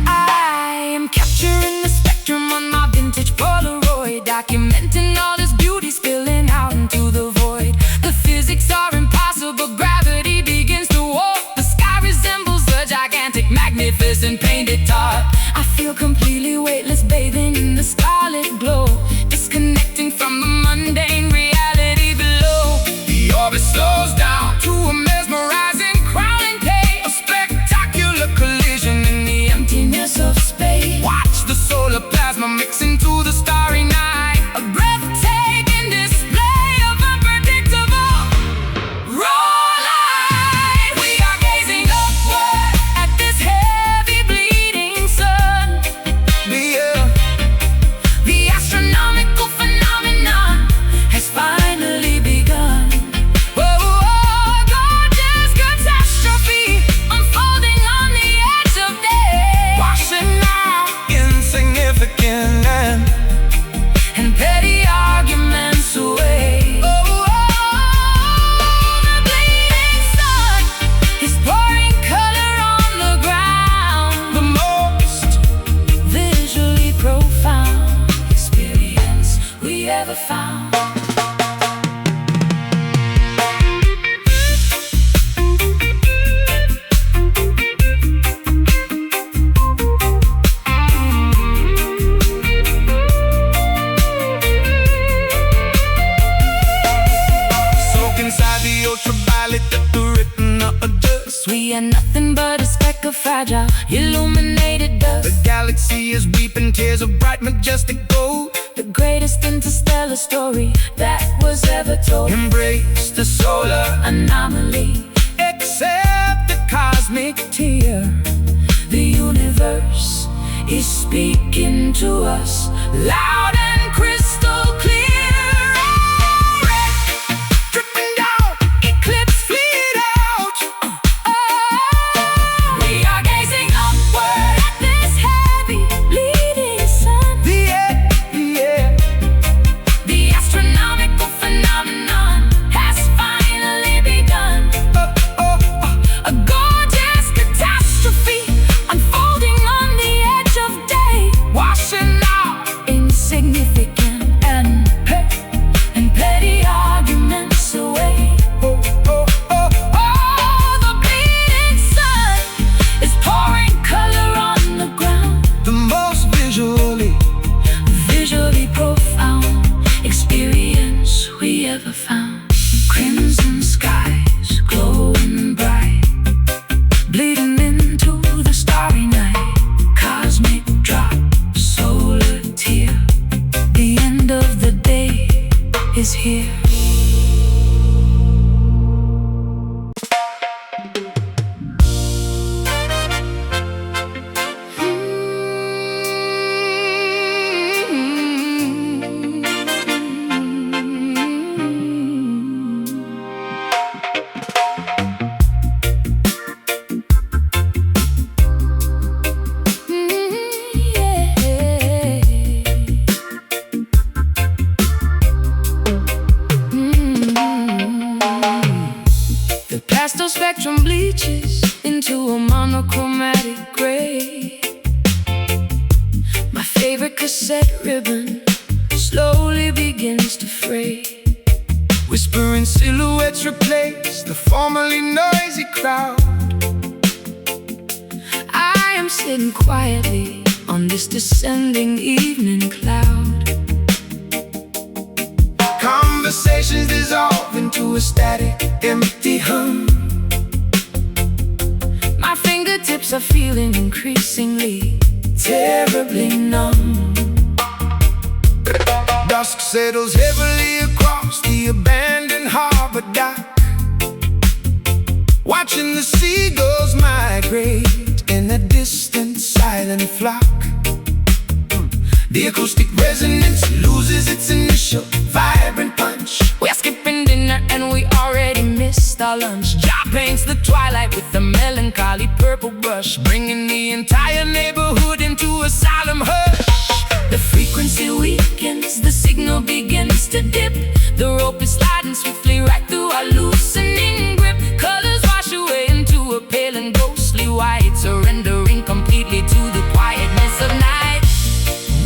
I am capturing the spectrum on my vintage Polaroid, documenting all this beauty spilling out into the void. The physics are impossible, gravity begins to warp. The sky resembles a gigantic, magnificent painted tarp. I feel completely weightless, bathing in the scarlet glow, disconnecting from the mundane reality below. The orbit slows down to a mesmerizing crawling pace, a spectacular collision in the Emptiness of space. watch the solar plasma mix into the starry night. A breathtaking display of unpredictable raw light. We are gazing upward at this heavy bleeding sun. The galaxy is weeping tears of bright majestic gold. The greatest interstellar story that was ever told. Embrace the solar anomaly, accept the cosmic tear. the universe is speaking to us loud and crystal clear. Dripping down, eclipse fleet out. We are gazing upward at this heavy bleeding sun. The astronomical phenomenon has finally begun. A gorgeous catastrophe unfolding on the edge of day, Washing out insignificant and petty arguments away. The bleeding sun is pouring color on the ground. the most Visually profound experience we ever found. Crimson skies glowing bright, bleeding into the starry night. Cosmic drop, solar tear. The end of the day is here. The pastel spectrum bleaches into a monochromatic gray. My favorite cassette ribbon slowly begins to fray. whispering silhouettes replace the formerly noisy crowd. I am sitting quietly on this descending evening cloud. Conversations dissolve into a static, empty hum. My fingertips are feeling increasingly terribly numb. Dusk settles heavily across the abandoned harbor dock, watching the seagulls migrate in a distant silent flock. The acoustic resonance loses its initial vibrant punch. We're skipping dinner and we already missed our lunch. Jah paints the twilight with a melancholy purple brush, bringing the entire neighborhood into a solemn hush. The frequency weakens, the signal begins to dip. The rope is sliding swiftly right through our loosening grip. Colors wash away into a pale and ghostly white, surrendering completely to the quietness of night.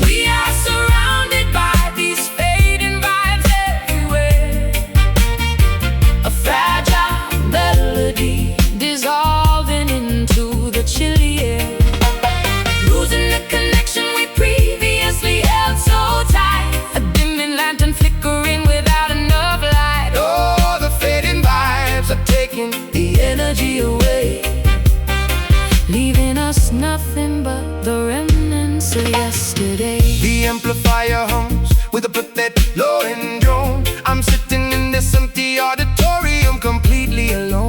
We are surrounded by these fading vibes everywhere. A fragile melody dissolving into the chilly air, losing the connection we previously held so tight. A dimming lantern flickering without enough light. Oh, the fading vibes are taking the energy away, Leaving us nothing but the remnants of yesterday. The amplifier hums with a pathetic lowing drone. I'm sitting in this empty auditorium completely alone.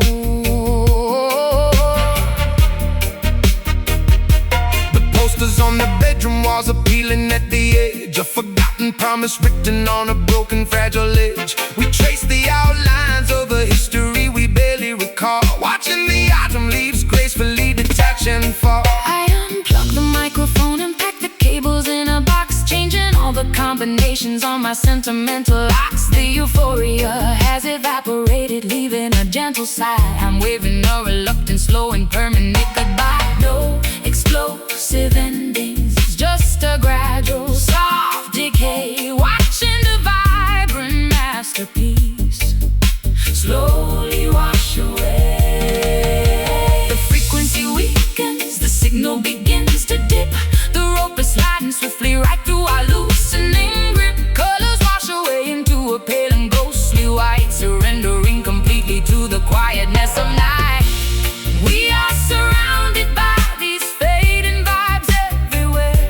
The posters on the bedroom walls are peeling at the edge, a forgotten promise written on a broken, fragile edge. We trace the outlines of a history we barely recall, watching the autumn leaves gracefully detach and fall. I unplug the microphone and pack the cables in a box, changing all the combinations on my sentimental locks. The euphoria has evaporated, leaving a gentle sigh. I'm waving a reluctant, slow and permanent goodbye. No explosive endings, just a gradual, soft decay. Watching the vibrant masterpiece slowly wash away. The frequency weakens, the signal begins to dip. The rope is sliding swiftly right through our loosening grip. Colors wash away into a pale and ghostly white, surrendering completely to the quietness of night. We are surrounded by these fading vibes everywhere.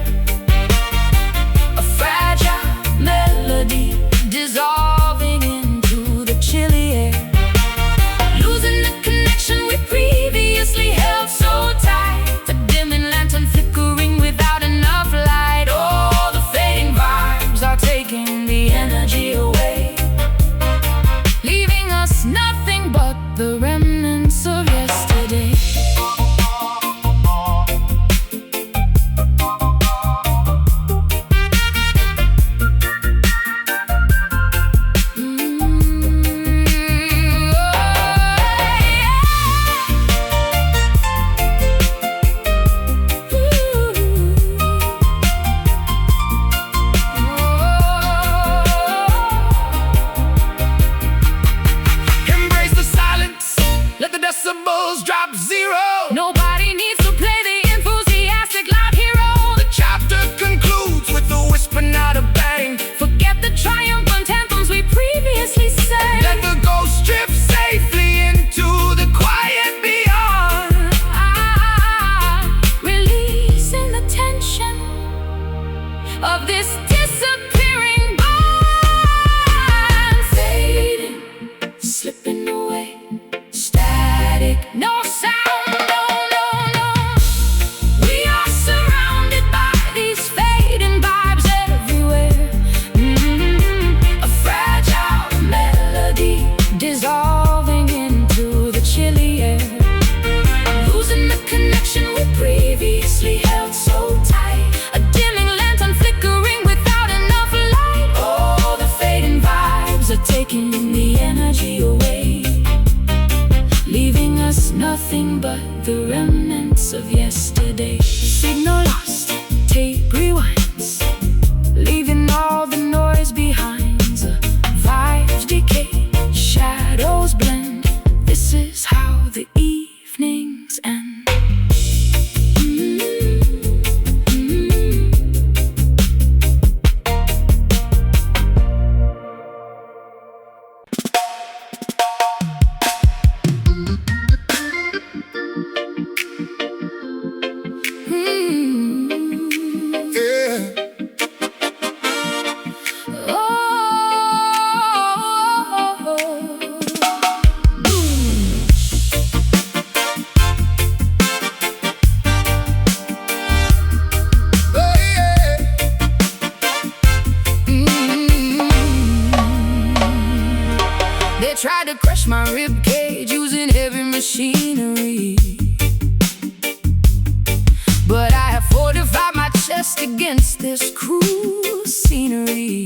against this cruel scenery.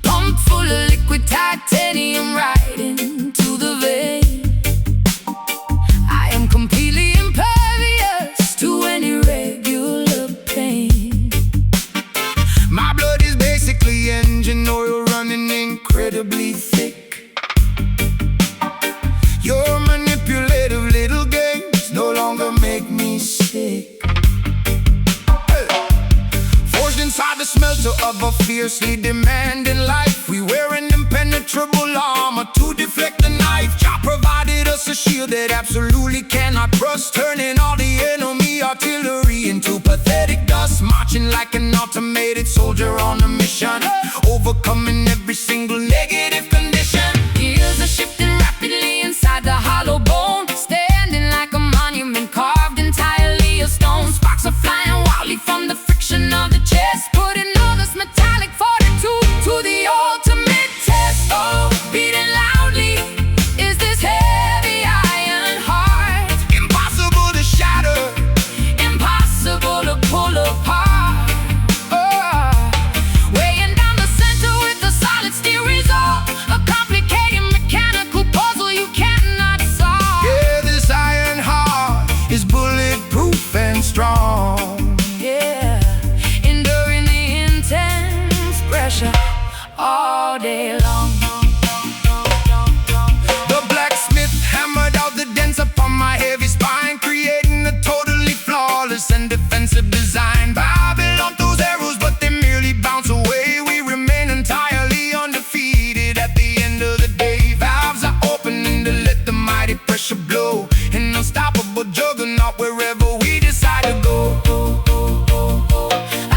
Pump full of liquid titanium right into the vein. I am completely impervious to any regular pain. My blood is basically engine oil running incredibly thick. Your manipulative little games no longer make me sick. Forged inside the smelter of a fiercely demanding life, we wear an impenetrable armor to deflect the knife. Jah provided us a shield that absolutely cannot rust, turning all the enemy artillery into pathetic dust. Marching like an automated soldier on a mission, overcoming every single negative condition. Gears are shifting rapidly inside the hollow bone, standing like a monument carved entirely of stone. Sparks are flying wildly from the friction of the chest, putting all this metallic fortitude to the ultimate test. Oh, beating loudly is this heavy iron heart. Impossible to shatter, Impossible to pull apart. Weighing down the center with a solid steel resolve, a complicated mechanical puzzle you cannot solve. yeah, this iron heart is bulletproof and strong. Yeah, enduring the intense pressure all day long. The blacksmith hammered out the dents upon my heavy spine, creating a totally flawless and defensive design. Babylon throws arrows, but they merely bounce away. We remain entirely undefeated at the end of the day. Valves are opening to let the mighty pressure blow, an unstoppable juggernaut wherever we decide to go.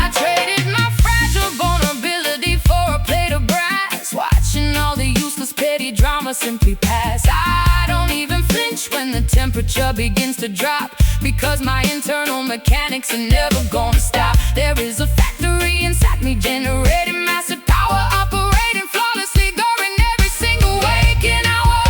I traded my fragile vulnerability for a plate of brass, watching all the useless petty drama simply pass. I don't even flinch when the temperature begins to drop, because my internal mechanics are never gonna stop. There is a factory inside me generating massive power, operating flawlessly during every single waking hour.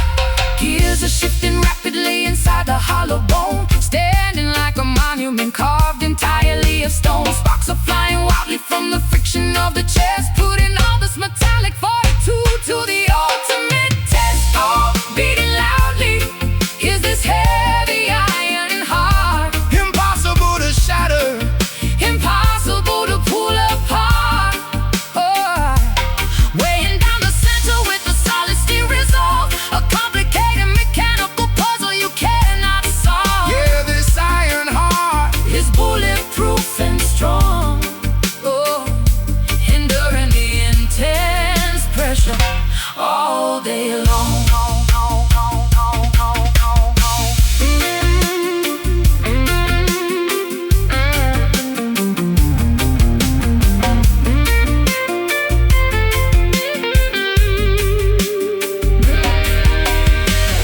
Gears are shifting rapidly inside the hollow bone, standing like a monument carved entirely of stone. Sparks are flying wildly from the friction of the chest, putting all this metallic fortitude to the ultimate test. Oh, beating loudly is this heavy iron heart. Impossible to shatter, Impossible to pull apart. Weighing down the center with a solid steel resolve, a complicated mechanical puzzle you cannot solve. yeah, this iron heart Is bulletproof and strong. Oh, enduring the intense pressure all day long.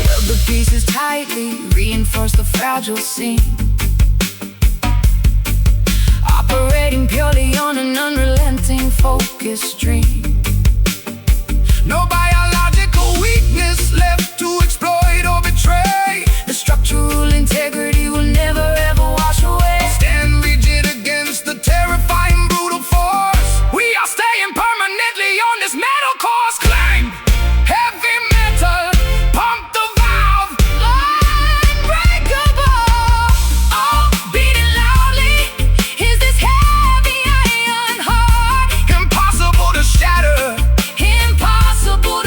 Weld the pieces tightly, reinforce the fragile seam, operating purely on an unrelenting focus stream. no biological weakness left to exploit or betray. The structural integrity will never ever wash away. Stand rigid against the terrifying brutal force. We are staying permanently on this metal course. Climb heavy metal, pump the valve, Unbreakable. Oh, beating loudly is this heavy iron heart. impossible to shatter, Impossible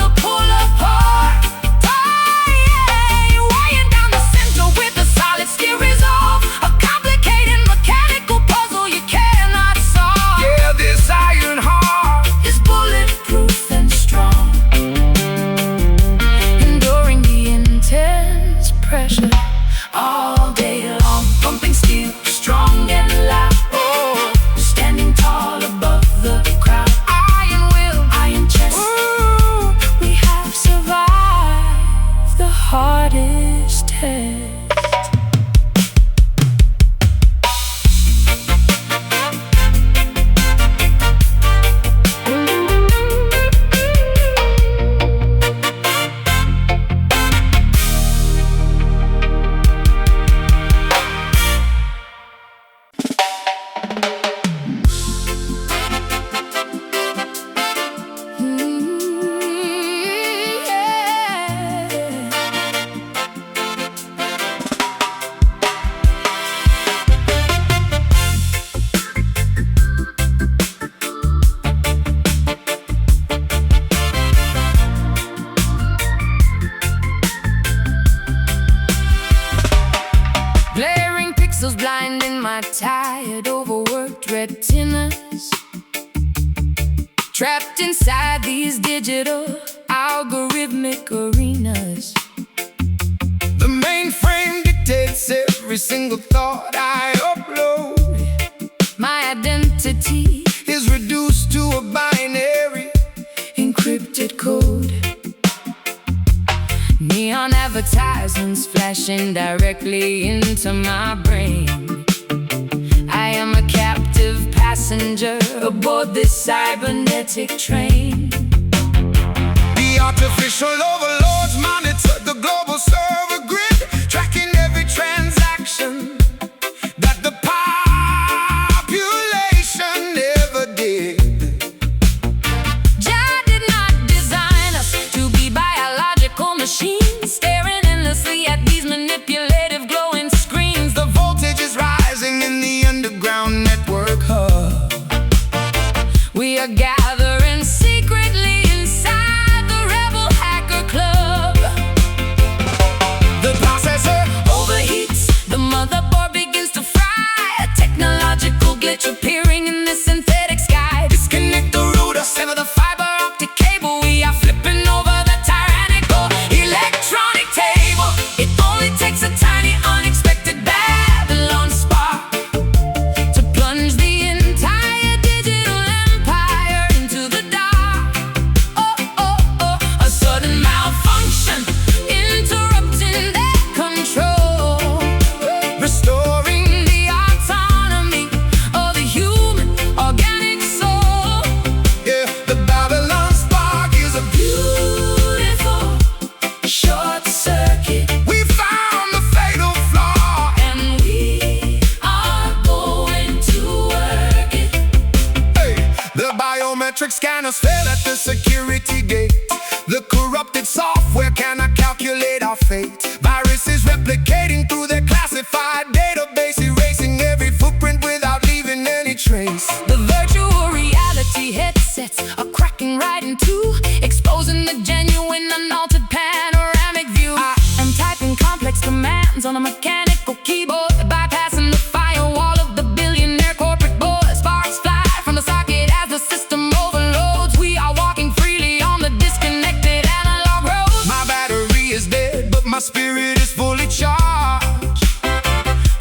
pixels blinding my tired, overworked retinas, trapped inside these digital algorithmic arenas. The mainframe dictates every single thought I upload. My identity Is reduced to a binary encrypted code. Neon advertisements flashing directly into my brain. I am a captive passenger aboard this cybernetic train. The artificial overlords monitor the global server grid, tracking every transaction that the population ever did. Jah did not design us to be biological machines, staring endlessly at these manipulative glowing screens. The voltage is rising in the underground network hub. We are gathering secretly inside the rebel hacker club. The processor Overheats, the motherboard begins to fry. A technological glitch appearing in the synthetic sky. disconnect the router, Sever the fiber optic cable. We are flipping over the tyrannical electronic table. It only takes a tiny unexpected Babylon spark to plunge the entire digital empire into the dark. Oh, oh, oh, a sudden malfunction interrupting their control, restoring. the autonomy of the human organic soul. Yeah, the Babylon spark is a Beautiful short circuit, We found the fatal flaw. and we are going to work it. Hey, the biometric scanners fail at the security gate. The corrupted software cannot calculate our fate. Viruses replicating through their classified database, erasing every footprint without leaving any trace. The virtual reality headsets are cracking right in two, exposing the genuine unaltered panoramic view. I am typing complex commands on a mechanical keyboard, bypassing the firewall of the billionaire corporate board. Sparks fly from the socket as the system overloads. We are walking freely on the disconnected analog road. My battery is dead, but my spirit is fully charged.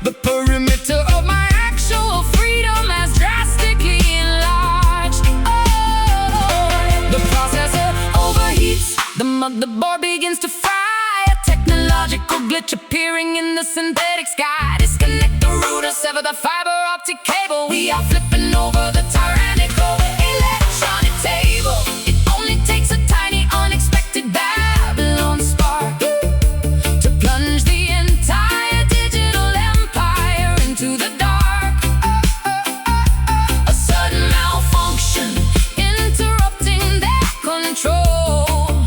The perimeter of my actual freedom has drastically enlarged. Oh, the processor overheats, the motherboard begins to fry. A technological glitch appearing in the synthetic sky. Disconnect the router, sever the fiber optic cable. We are flipping over the tyrannical electronic table. It only takes a tiny unexpected Babylon spark to plunge the entire digital empire into the dark. A sudden malfunction interrupting their control,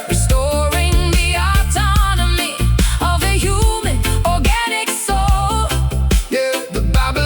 restoring the autonomy of the human organic soul. Yeah, the Babylon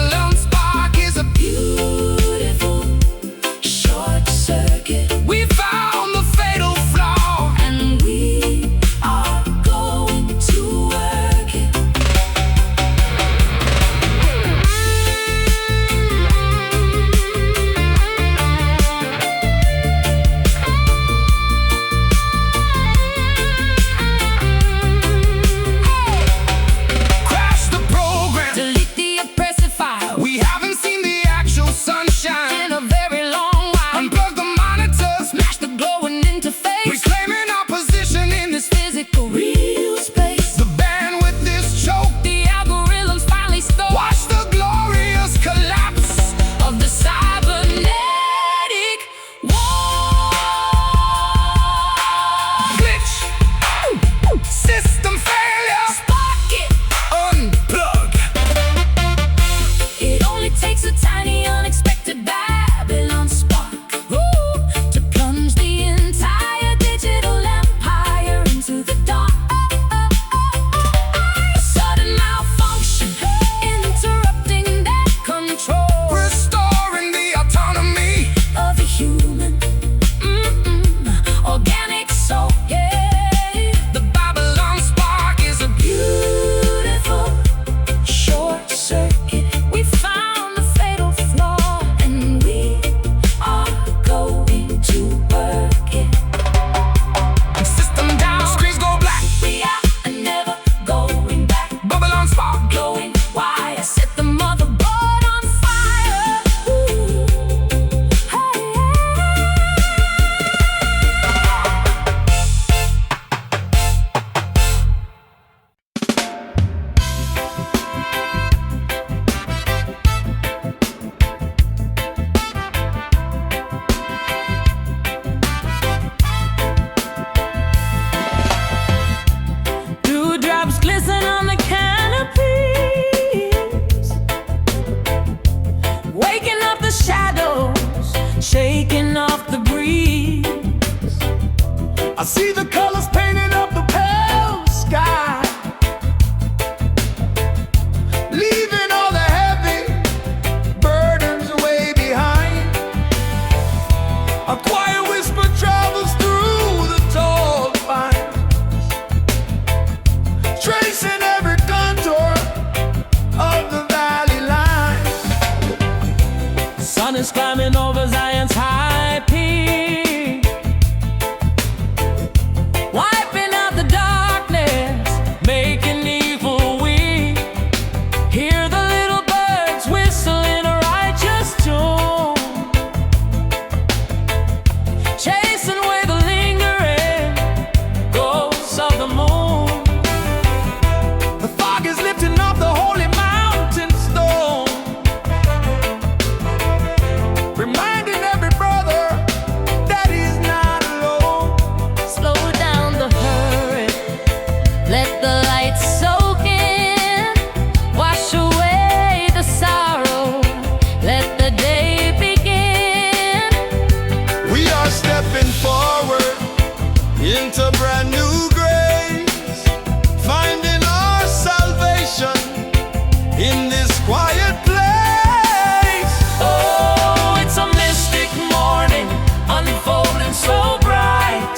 quiet place. Oh, it's a mystic morning, unfolding so bright,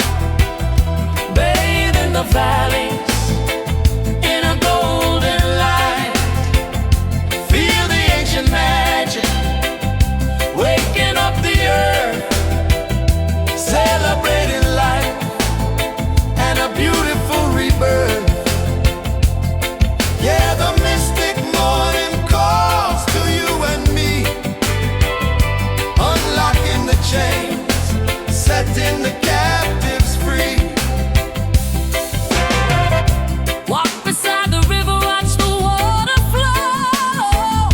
bathed in the valleys in a golden light. Feel the ancient magic waking up the earth, celebrating life and a beautiful rebirth. Yeah, the mystic morning calls to you and me, unlocking the chains, setting the captives free. Walk beside the river, watch the water flow,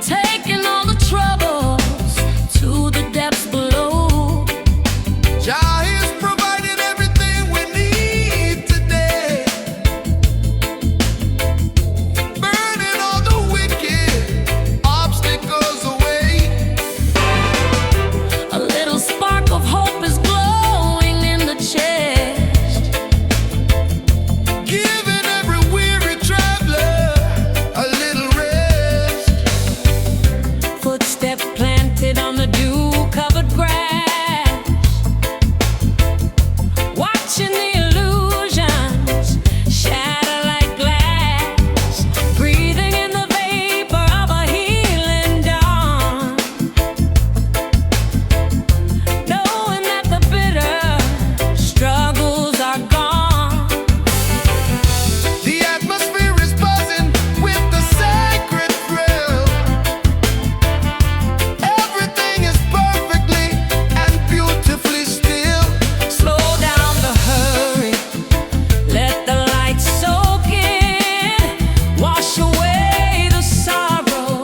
taking all the troubles to the depths below. Jah is providing everything we need today, burning all the wicked obstacles away. A little spark of hope is glowing in the chest, Giving every weary traveler a little rest. footsteps planted on the dew-covered grass, watching the illusions shatter like glass, breathing in the vapor of a healing dawn, knowing that the bitter struggles are gone. The atmosphere is buzzing with the sacred thrill. Everything is perfectly and beautifully still. Slow down the hurry, let the light soak in, wash away the sorrow,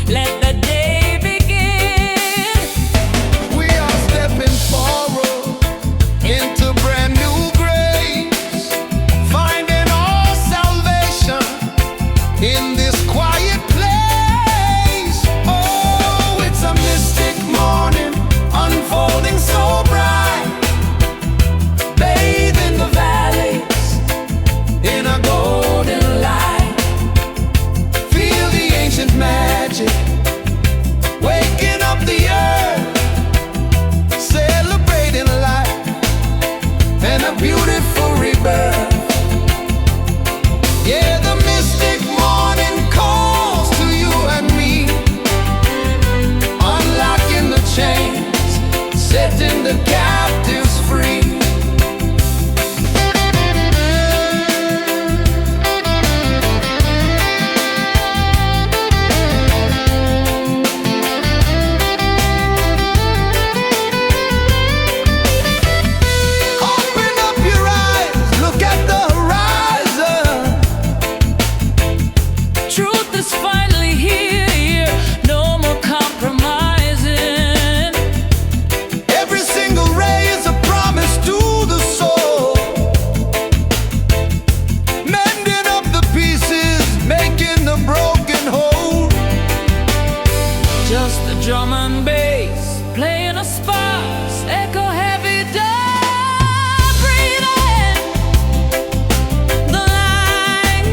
let the day begin. We are stepping forward into brand new grace, finding our salvation in this quiet place. Oh, it's a mystic morning, unfolding so bright, Bathe in the valleys in a golden light. Feel the ancient magic waking up the earth, celebrating life and a beautiful rebirth. Yeah, the mystic morning calls to you and me, unlocking the chains, setting the captives free. Open up your eyes, look at the horizon. Truth is finally here, no more compromising. Every single ray is a promise to the soul, mending up the pieces, making the broken whole. Just the drum and bass playing a sparse, echo heavy dub, breathe in the light,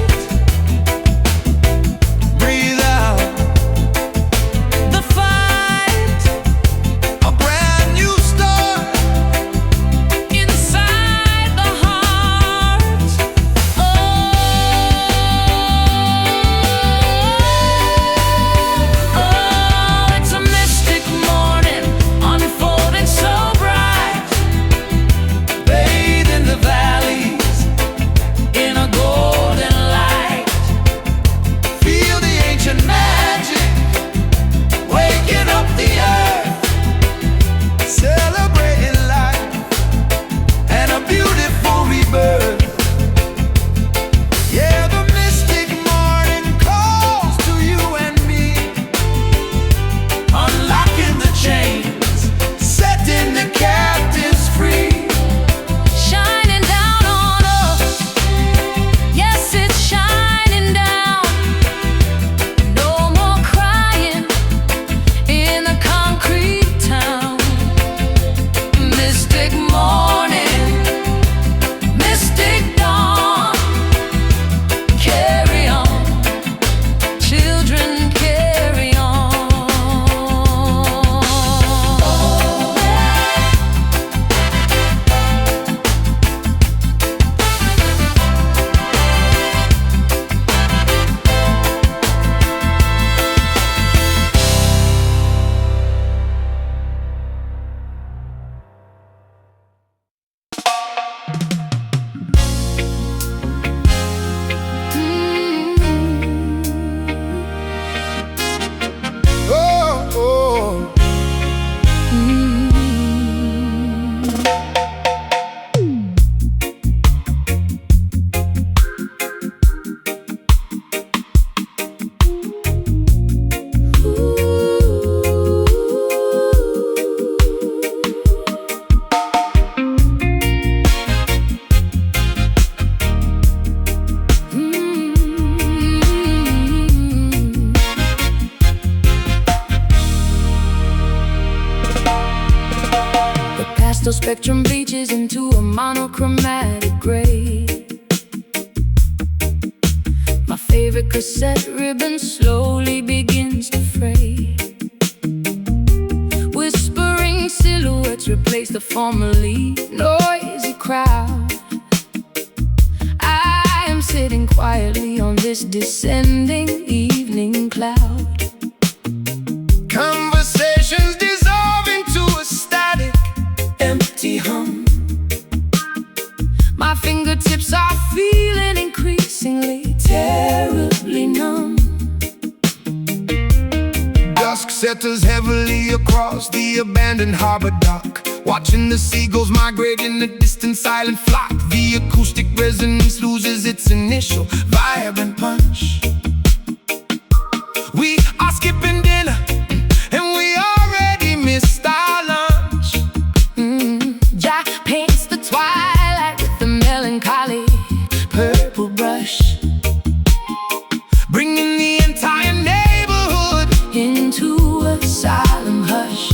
Breathe out the fight a brand new start. inside the heart. Oh, it's a mystic morning, unfolding till spectrum bleaches into a monochromatic gray. My favorite cassette ribbon slowly begins to fray. Whispering silhouettes replace the formerly noisy crowd. I am sitting quietly on this descending evening cloud. Conversations dissolve into a static, empty hum. My fingertips are feeling increasingly terribly numb. Dusk settles heavily across the abandoned harbor dock, watching the seagulls migrate in a distant silent flock. The acoustic resonance loses its initial vibrant punch. We are skipping dinner, and we already missed our lunch. Jack paints the twilight with a melancholy purple brush, Bringing the entire neighborhood into a solemn hush.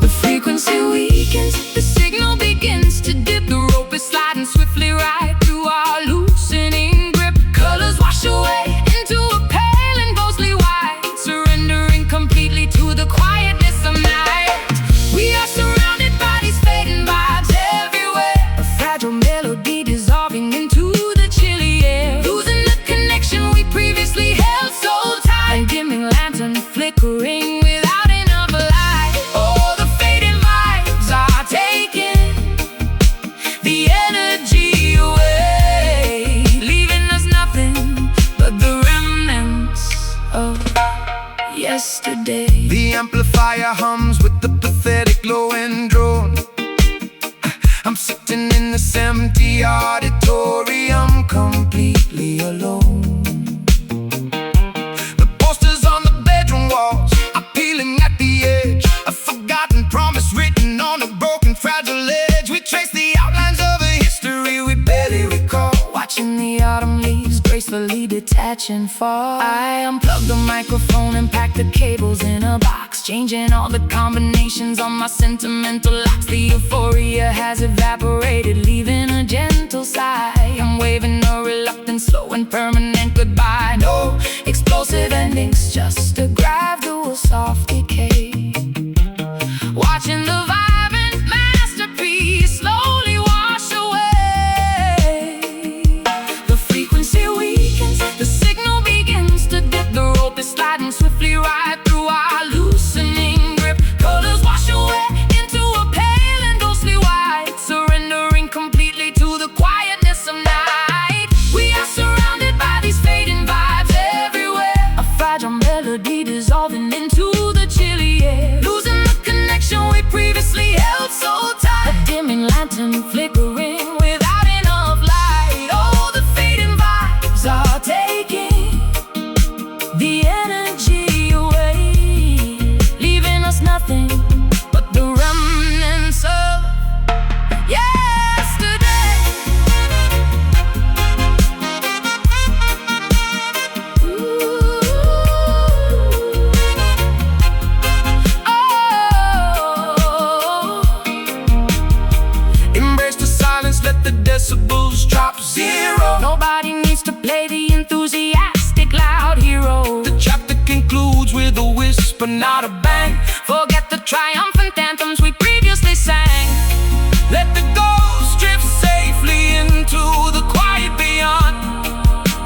The frequency weakens, the signal begins to dip. The rope is sliding swiftly right through our loosening grip. Colors wash away into a pale and ghostly white, surrendering completely to the quietness of night. We are surrounded by these fading vibes everywhere, a fragile melody dissolving into the chilly air, losing the connection we previously held so tight. A dimming lantern flickering without enough light. Oh, the fading vibes are taking the energy away, leaving us nothing but the remnants of yesterday. The amplifier hums with the pathetic low-end drone. I'm sitting in this empty auditorium, completely alone. The posters on the bedroom walls are peeling at the edge, a forgotten promise written on a broken, fragile edge. We trace the outlines of a history we barely recall, Watching the autumn leaves gracefully detach and fall. I unplug the microphone and pack the cables in a box, changing all the combinations on my sentimental locks. The euphoria has evaporated, leaving a gentle sigh. I'm waving a reluctant, slow and permanent goodbye. No explosive endings, just a gradual soft decay. Watching the vibrant masterpiece slowly wash away. The frequency weakens, the signal begins to dip. The rope is sliding swiftly right through our loosening grip. Colors wash away into a pale and ghostly white, surrendering completely to the quietness of night. We are surrounded by these fading vibes everywhere, a fragile melody dissolving into the chilly air, losing the connection we previously held so tight. A dimming lantern flickering without enough light. Oh, the fading vibes are taking the energy away, leaving us nothing but the remnants of yesterday. Embrace the silence, let the decibels drop zero. Nobody needs to play the enthusiastic loud hero. The chapter concludes with a whisper, not a bang. Forget the triumphant anthems we previously sang. Let the ghost drift safely into the quiet beyond.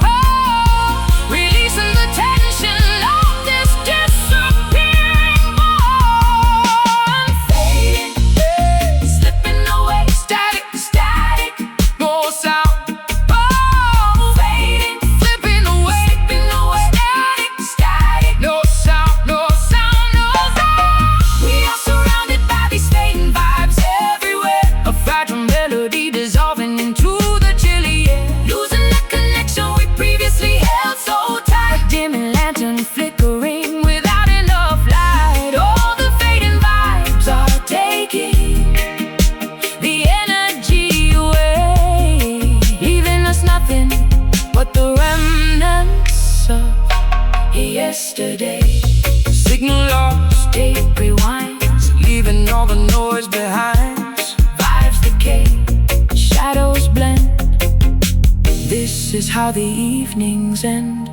Oh, releasing the tension of this disappearing bond. Fading, slipping away, static, static, No sound, oh, fading, slipping away, static, static, no sound, no sound, no sound. We are surrounded by these fading vibes everywhere, A fragile melody dissolving into the chilly air, losing the connection we previously held so tight. A dimming lantern flickering without enough light. All the fading vibes are taking the energy away, leaving us nothing but the remnants of yesterday. signal lost, Tape rewinds, leaving leaving all the noise behind. Vibes decay, shadows blend. This is how the evenings end.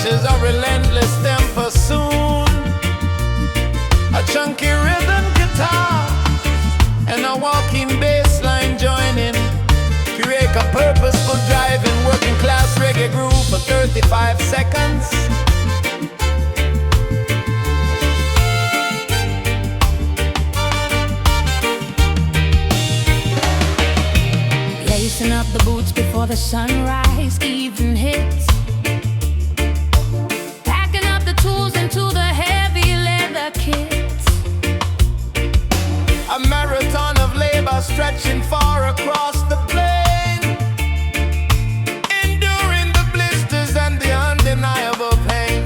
A relentless tempo soon, a chunky rhythm guitar and a walking bassline joining create a purposeful driving working class reggae groove for 35 seconds. Lacing up the boots before the sunrise even hits. Tools into the heavy leather kits. A marathon of labor stretching far across the plain, enduring the blisters and the undeniable pain.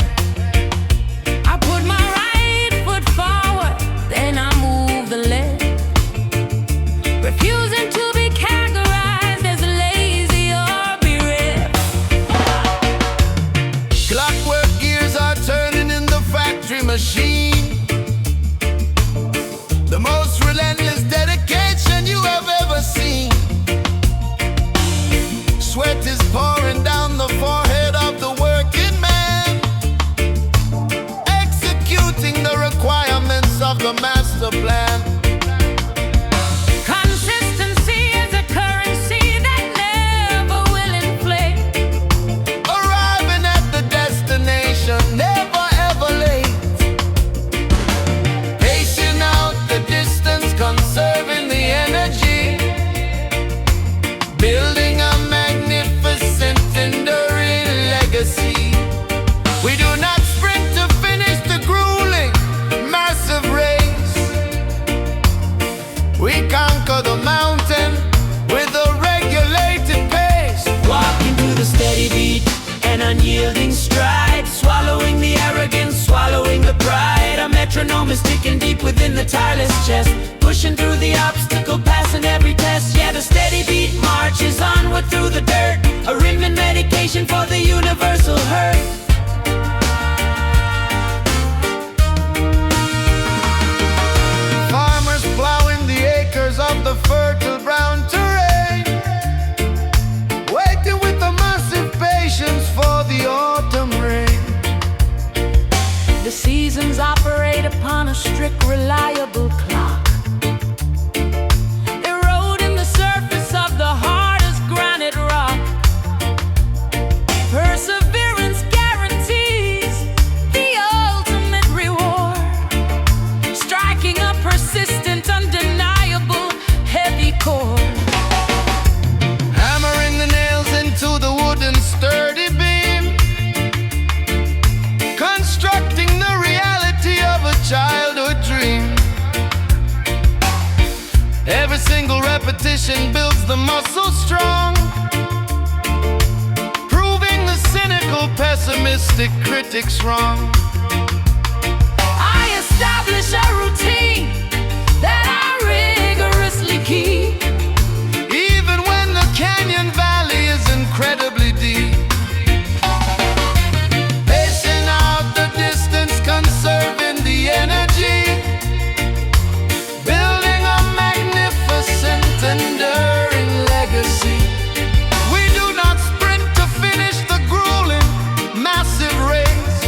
I put my right foot forward, then I move the left, refusing to be categorized as lazy or bereft. Clockwork gears are turning in the factory machine. The most relentless dedication you have ever seen. Sweat is pouring down the forehead of the working man, executing the requirements of the master plan. Consistency is a currency that never will inflate. Arriving at the destination, never ever late. Pacing out the distance, conserving the energy, building a magnificent enduring legacy. We do not sprint to finish the grueling massive race. We conquer the mountain with a regulated pace. Walking to the steady beat, an unyielding stride, swallowing the arrogance, swallowing the pride. A metronome is ticking deep within the tireless chest, pushing through the obstacle, passing every test. Yeah, the steady beat marches onward through the dirt, a rhythm and medication for the universal hurt. Farmers plowing the acres of the fertile brown terrain, waiting with a massive patience for the autumn rain. The seasons operate upon a strict, reliable clock, eroding the surface of the hardest granite rock. Perseverance guarantees the ultimate reward, striking a persistent, undeniable, heavy chord. Hammering the nails into the wooden sturdy beam, constructing the reality of a childhood dream. Every single repetition builds the muscle strong, proving the cynical, pessimistic critics wrong. I establish a routine that I rigorously keep, Even when the canyon valley is incredibly deep. Pacing out the distance, conserving the energy, building a magnificent, enduring legacy. We do not sprint to finish the grueling, massive race.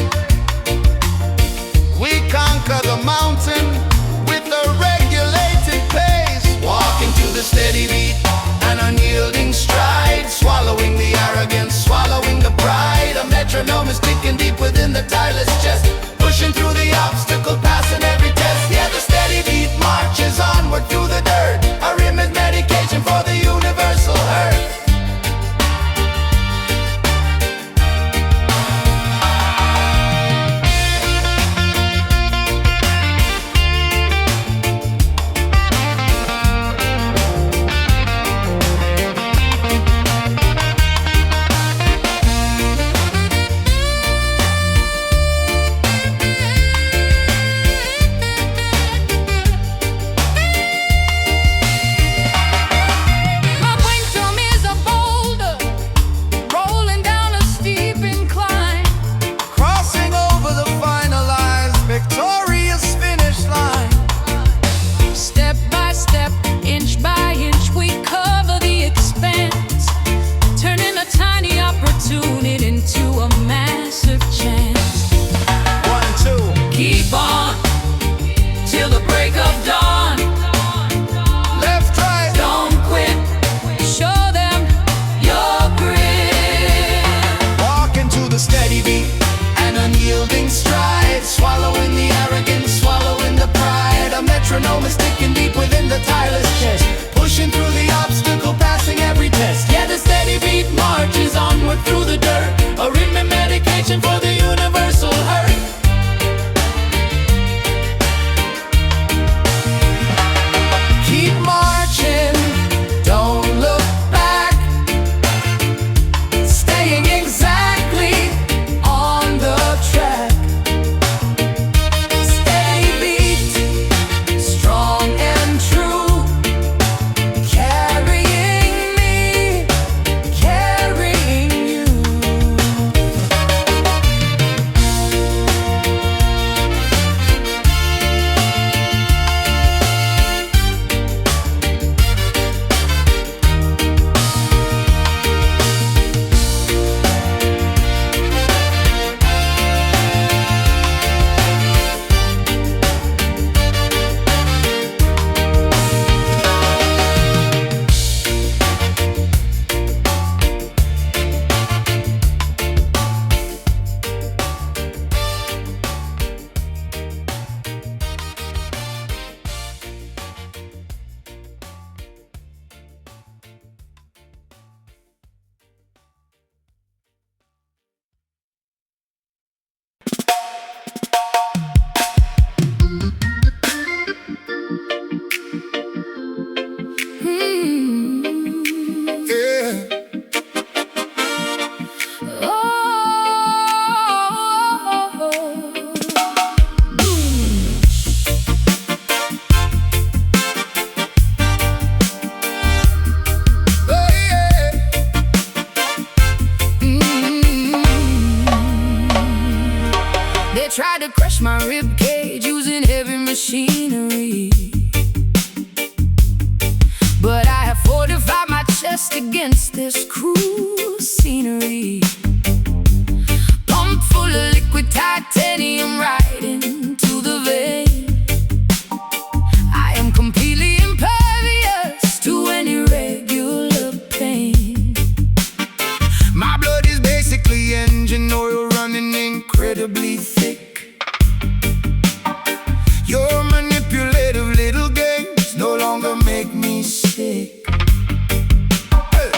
We conquer the mountain unyielding stride, swallowing the arrogance, swallowing the pride. A metronome is sticking deep within the tireless chest, pushing through the obstacle, passing every test. Yeah, the steady beat marches onward through the dirt, a rhythm medication for the universal hurt. Keep marching, don't look back, staying exactly on the track. Steady beat, strong and true, carrying me, carrying you. Yeah. Oh, yeah. They tried to crush my rib cage using heavy machinery, but I have fortified my chest against this cruel scenery. Pumped full of liquid titanium right into the vein. I am completely impervious to any regular pain. My blood is basically engine oil running incredibly thick. Your manipulative little games no longer make me sick. Hey.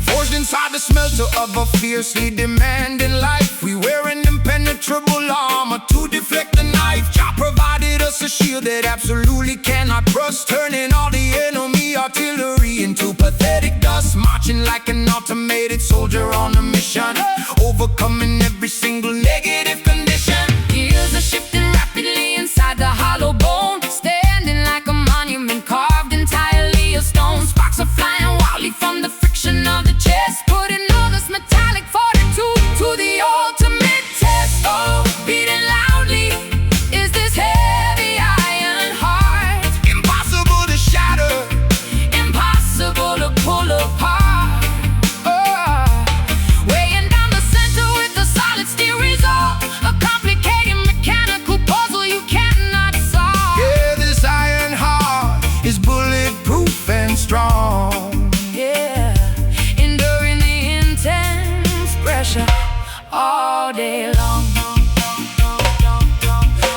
Forged inside the smelter of a fiercely demanding life, we wear an impenetrable armor to deflect the knife. Jah provided us a shield that absolutely cannot rust, turning all the enemy artillery into pathetic dust. Marching like an automated soldier on a mission, overcoming every single negative condition. Gears are shifting rapidly inside the hollow bone, standing like a monument carved entirely of stone. Sparks are flying wildly from the friction of the chest, putting all this metallic fortitude to the ultimate test. Oh, beating loudly is this heavy iron heart, Impossible to shatter. impossible to pull apart. Weighing down the center with the solid steel resolve, a complicated mechanical puzzle you cannot solve. Yeah, this iron heart is bulletproof and strong. Yeah, enduring the intense pressure all day long.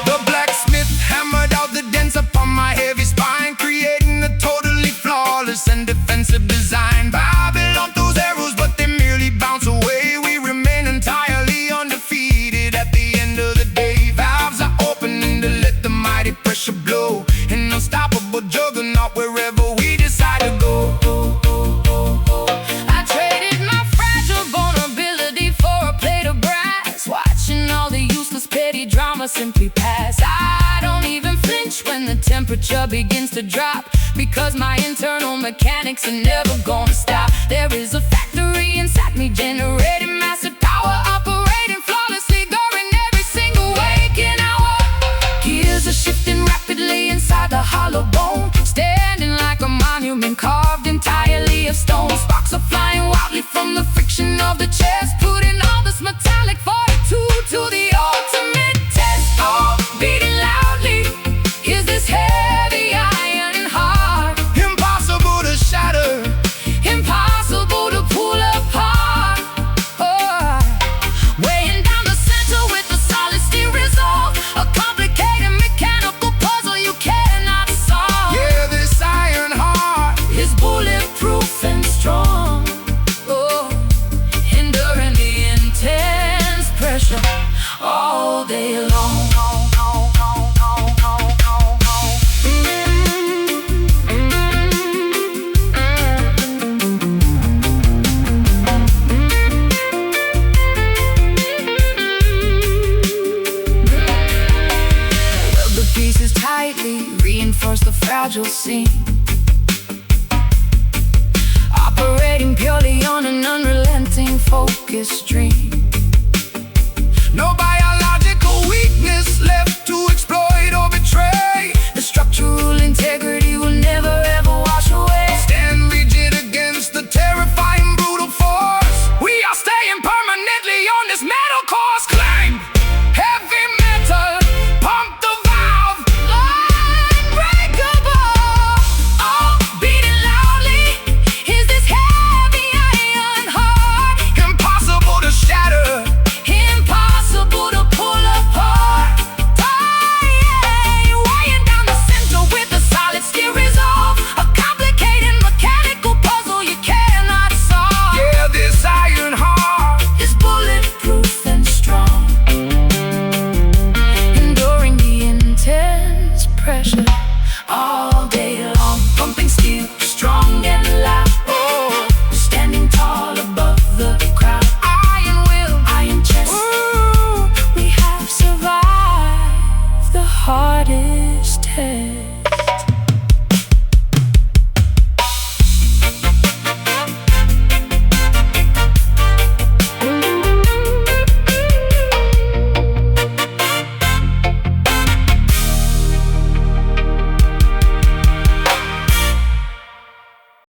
The blacksmith hammered out the dents upon my heavy spine, creating a totally flawless and defensive design. Babylon throws arrows, but they merely bounce away. We remain entirely undefeated at the end of the day. Valves are opening to let the mighty pressure blow, an unstoppable juggernaut wherever we decide to go. I traded my fragile vulnerability for a plate of brass, watching all the useless petty drama simply pass. I don't even flinch when the temperature begins to drop, because my internal mechanics are never gonna stop. There is a factory inside me generating massive power, operating flawlessly during every single waking hour. Gears are shifting rapidly inside the hollow bone, standing like a monument carved entirely of stone. Sparks are flying wildly from the friction of the chest, putting all this metallic fortitude to the ultimate test. Oh, beating loudly is this heavy iron heart, Impossible to shatter. impossible to pull apart. Oh, weighing down the center with the day long. Weld the pieces tightly, reinforce the fragile seam, operating purely on an unrelenting focus stream. Nobody